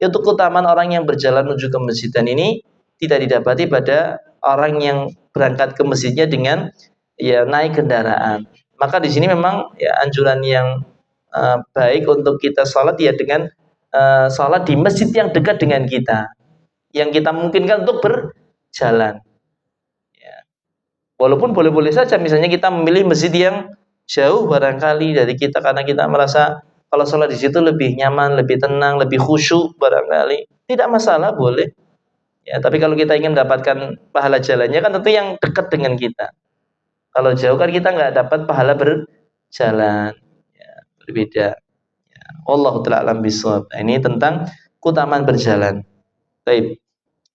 Itu keutamaan orang yang berjalan menuju ke masjid, dan ini tidak didapati pada orang yang berangkat ke masjidnya dengan ya naik kendaraan. Maka di sini memang ya anjuran yang baik untuk kita sholat ya dengan sholat di masjid yang dekat dengan kita, yang kita mungkinkan untuk berjalan. Ya. Walaupun boleh-boleh saja misalnya kita memilih masjid yang jauh barangkali dari kita karena kita merasa kalau sholat di situ lebih nyaman, lebih tenang, lebih khusyuk barangkali, tidak masalah, boleh. Ya, tapi kalau kita ingin mendapatkan pahala jalannya kan tentu yang dekat dengan kita. Kalau jauh kan kita nggak dapat pahala berjalan. Ya, berbeda. Ya, wallahu ta'ala alam bishawab. Ini tentang keutamaan berjalan. Baik.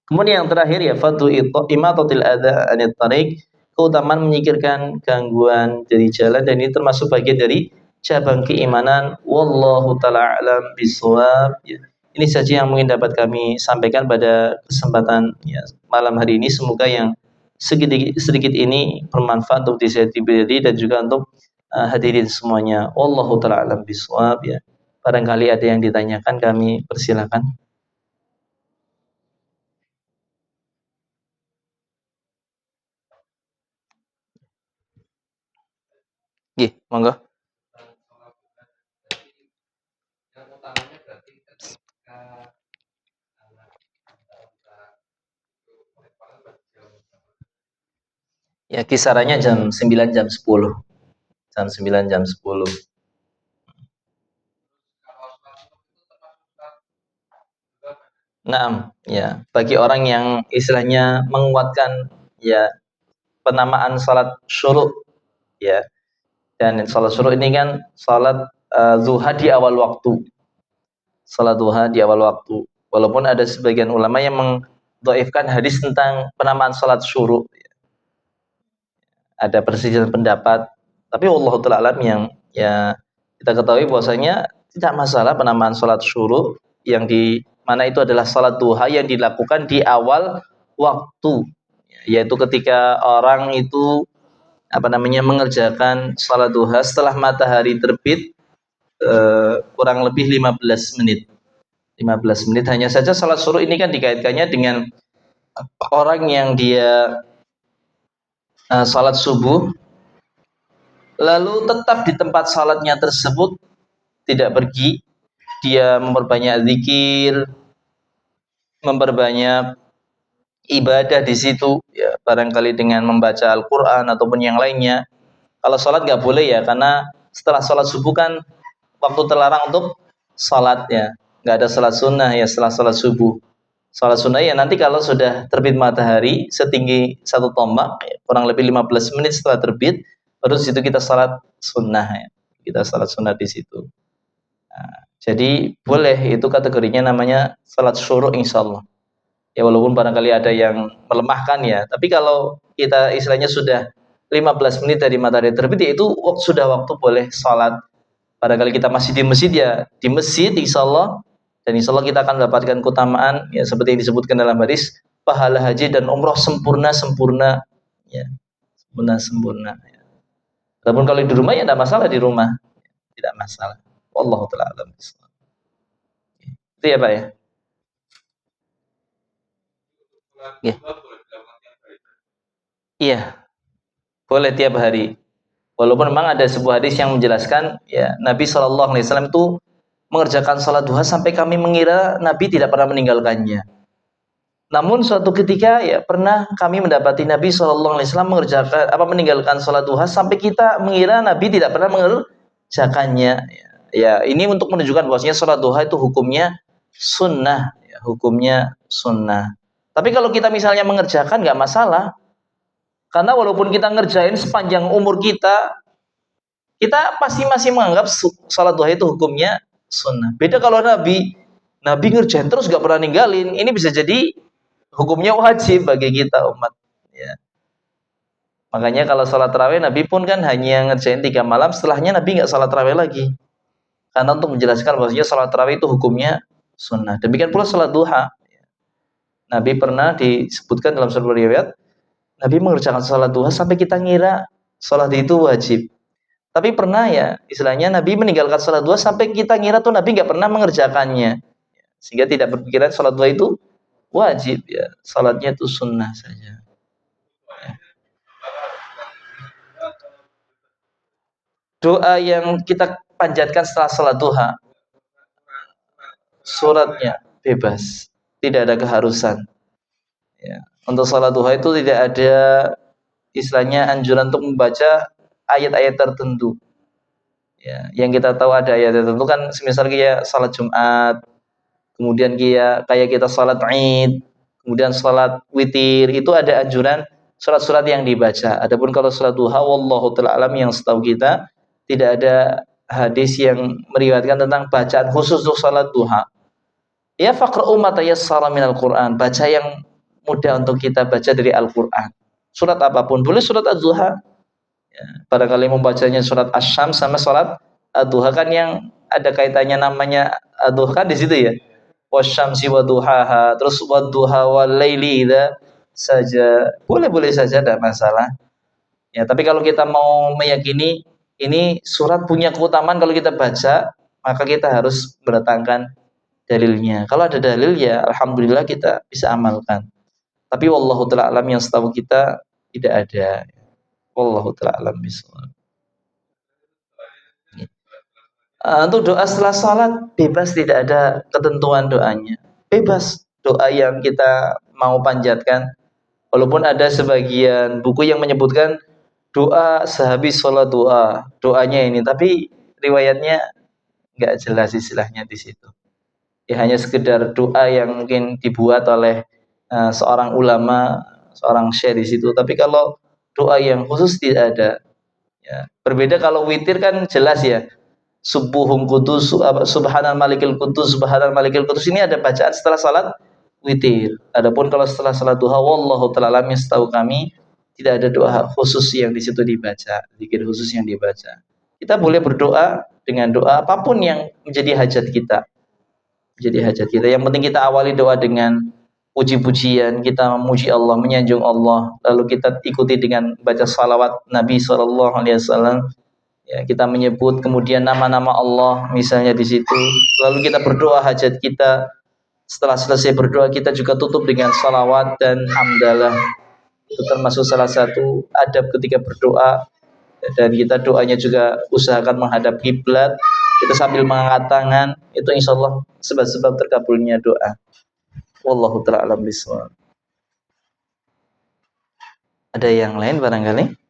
Kemudian yang terakhir ya fadlu imatatil adza anit tariq, keutamaan menyingkirkan gangguan dari jalan, dan ini termasuk bagian dari cabang keimanan. Wallahu ta'ala alam bishawab. Ya. Ini saja yang mungkin dapat kami sampaikan pada kesempatan ya, malam hari ini. Semoga yang sedikit ini bermanfaat untuk diri saya pribadi dan juga untuk hadirin semuanya. Wallahu ta'ala alam bishawab ya. Barangkali ada yang ditanyakan, kami persilakan. Nggih, monggo. Ya kisarannya jam 9 jam 10. Jam 9 jam 10. Naam, ya. Bagi orang yang istilahnya menguatkan ya penamaan salat syuruk ya. Dan salat syuruk ini kan salat zuha di awal waktu. Salat duha di awal waktu. Walaupun ada sebagian ulama yang mendhaifkan hadis tentang penamaan salat syuruk. Ada perselisihan pendapat, tapi wallahu ta'ala alam yang ya kita ketahui bahwasanya tidak masalah penamaan salat syuruk yang di mana itu adalah salat duha yang dilakukan di awal waktu, yaitu ketika orang itu mengerjakan salat duha setelah matahari terbit kurang lebih 15 menit. 15 menit. Hanya saja salat syuruk ini kan dikaitkannya dengan orang yang dia salat subuh lalu tetap di tempat salatnya tersebut, tidak pergi, dia memperbanyak zikir, memperbanyak ibadah di situ, ya barangkali dengan membaca Al-Quran ataupun yang lainnya. Kalau salat nggak boleh ya, karena setelah salat subuh kan waktu terlarang untuk salat ya, nggak ada salat sunnah ya setelah salat subuh. Salat sunnah ya nanti kalau sudah terbit matahari setinggi 1 tombak, ya, kurang lebih 15 menit setelah terbit, baru situ kita salat sunnah ya. Kita salat sunnah di situ. Nah, jadi boleh, itu kategorinya namanya salat syuruk insyaallah. Ya walaupun barangkali ada yang melemahkan ya, tapi kalau kita istilahnya sudah 15 menit dari matahari terbit ya itu sudah waktu boleh salat. Barangkali kita masih di masjid ya di masjid insyaallah, dan insyaallah kita akan mendapatkan keutamaan ya seperti yang disebutkan dalam hadis, pahala haji dan umroh sempurna ya, sempurna ya. Walaupun kalau di rumah ya tidak masalah, di rumah tidak masalah. Wallahu ta'ala alam. Itu ya Pak ya. Ya. Iya, boleh tiap hari. Walaupun memang ada sebuah hadis yang menjelaskan ya Nabi SAW itu mengerjakan salat duha sampai kami mengira Nabi tidak pernah meninggalkannya. Namun suatu ketika ya pernah kami mendapati Nabi SAW meninggalkan salat duha sampai kita mengira Nabi tidak pernah mengerjakannya. Ya ini untuk menunjukkan bahwasanya salat duha itu hukumnya sunnah, ya, hukumnya sunnah. Tapi kalau kita misalnya mengerjakan nggak masalah, karena walaupun kita ngerjain sepanjang umur kita pasti masih menganggap salat duha itu hukumnya sunnah. Beda kalau Nabi ngerjain terus gak pernah ninggalin, ini bisa jadi hukumnya wajib bagi kita umat. Ya. Makanya kalau salat tarawih Nabi pun kan hanya ngerjain 3 malam, setelahnya Nabi nggak salat tarawih lagi. Karena untuk menjelaskan bahwasanya salat tarawih itu hukumnya sunnah. Demikian pula salat duha. Nabi pernah disebutkan dalam sebuah riwayat, Nabi mengerjakan salat duha sampai kita ngira salat itu wajib. Tapi pernah ya, istilahnya Nabi meninggalkan sholat duha sampai kita ngira tuh Nabi nggak pernah mengerjakannya. Sehingga tidak berpikiran sholat duha itu wajib ya. Sholatnya itu sunnah saja. Doa yang kita panjatkan setelah sholat duha, suratnya bebas, tidak ada keharusan. Ya. Untuk sholat duha itu tidak ada istilahnya anjuran untuk membaca ayat-ayat tertentu. Ya, yang kita tahu ada ayat tertentu kan, semisal kayak salat Jumat, kemudian kayak kita salat Id, kemudian salat witir, itu ada anjuran surat-surat yang dibaca. Adapun kalau salat duha, wallahu ta'ala alam, yang setahu kita tidak ada hadis yang meriwayatkan tentang bacaan khusus untuk salat duha. Ya faqra'u ma tayassara minal Qur'an, baca yang mudah untuk kita baca dari Al-Qur'an. Surat apapun, boleh surat Az-Duha. Ya, barangkali membacanya surat Asy-Syams sama surat Ad-Duha kan yang ada kaitannya namanya Ad-Duha kan di situ ya. Wasyamsi waduhaha, terus wadduha walaili idza saja. Boleh-boleh saja, tidak masalah. Ya, tapi kalau kita mau meyakini ini surat punya keutamaan kalau kita baca, maka kita harus berdatangkan dalilnya. Kalau ada dalil ya alhamdulillah kita bisa amalkan. Tapi wallahu ta'ala alam, yang setahu kita tidak ada. Wallahu ta'ala alam bishawab. Untuk doa setelah salat bebas, tidak ada ketentuan doanya. Bebas doa yang kita mau panjatkan. Walaupun ada sebagian buku yang menyebutkan doa sehabis salat doanya ini, tapi riwayatnya enggak jelas istilahnya di situ. Ya hanya sekedar doa yang mungkin dibuat oleh seorang ulama, seorang syekh di situ. Tapi kalau doa yang khusus tidak ada. Ya. Berbeda kalau witir kan jelas ya. Subuhun kudus, subhanal malikil kudus, subhanal malikil kudus, ini ada bacaan setelah salat witir. Adapun kalau setelah salat duha, wallahu ta'ala alam, setahu kami tidak ada doa khusus yang di situ dibaca, zikir khusus yang dibaca. Kita boleh berdoa dengan doa apapun yang menjadi hajat kita. Jadi hajat kita. Yang penting kita awali doa dengan puji-pujian, kita memuji Allah, menyanjung Allah, lalu kita ikuti dengan baca salawat Nabi SAW. Ya, kita menyebut kemudian nama-nama Allah misalnya di situ. Lalu kita berdoa hajat kita. Setelah selesai berdoa, kita juga tutup dengan salawat dan hamdalah. Itu termasuk salah satu adab ketika berdoa. Dan kita doanya juga usahakan menghadap kiblat. Kita sambil mengangkat tangan, itu insya Allah sebab-sebab terkabulnya doa. Wallahu ta'ala alam bishawab. Ada yang lain barangkali?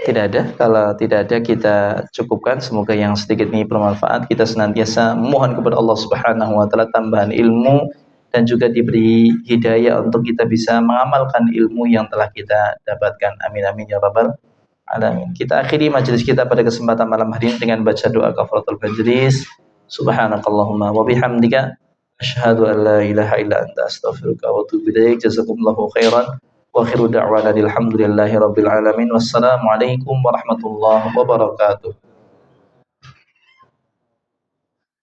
Tidak ada. Kalau tidak ada, kita cukupkan. Semoga yang sedikit ini bermanfaat. Kita senantiasa mohon kepada Allah Subhanahu wa ta'ala tambahan ilmu dan juga diberi hidayah untuk kita bisa mengamalkan ilmu yang telah kita dapatkan. Amin amin ya rabbal alamin. Kita akhiri majelis kita pada kesempatan malam hari ini dengan baca doa kafaratul majlis. Subhanakallahumma wa bihamdika asyhadu an la ilaha illa anta astaghfiruka wa atubu ilaik. Jazakumullahu khairan. Wa akhiru da'wana alhamdulillahi rabbil alamin. Wassalamu alaikum warahmatullahi wabarakatuh.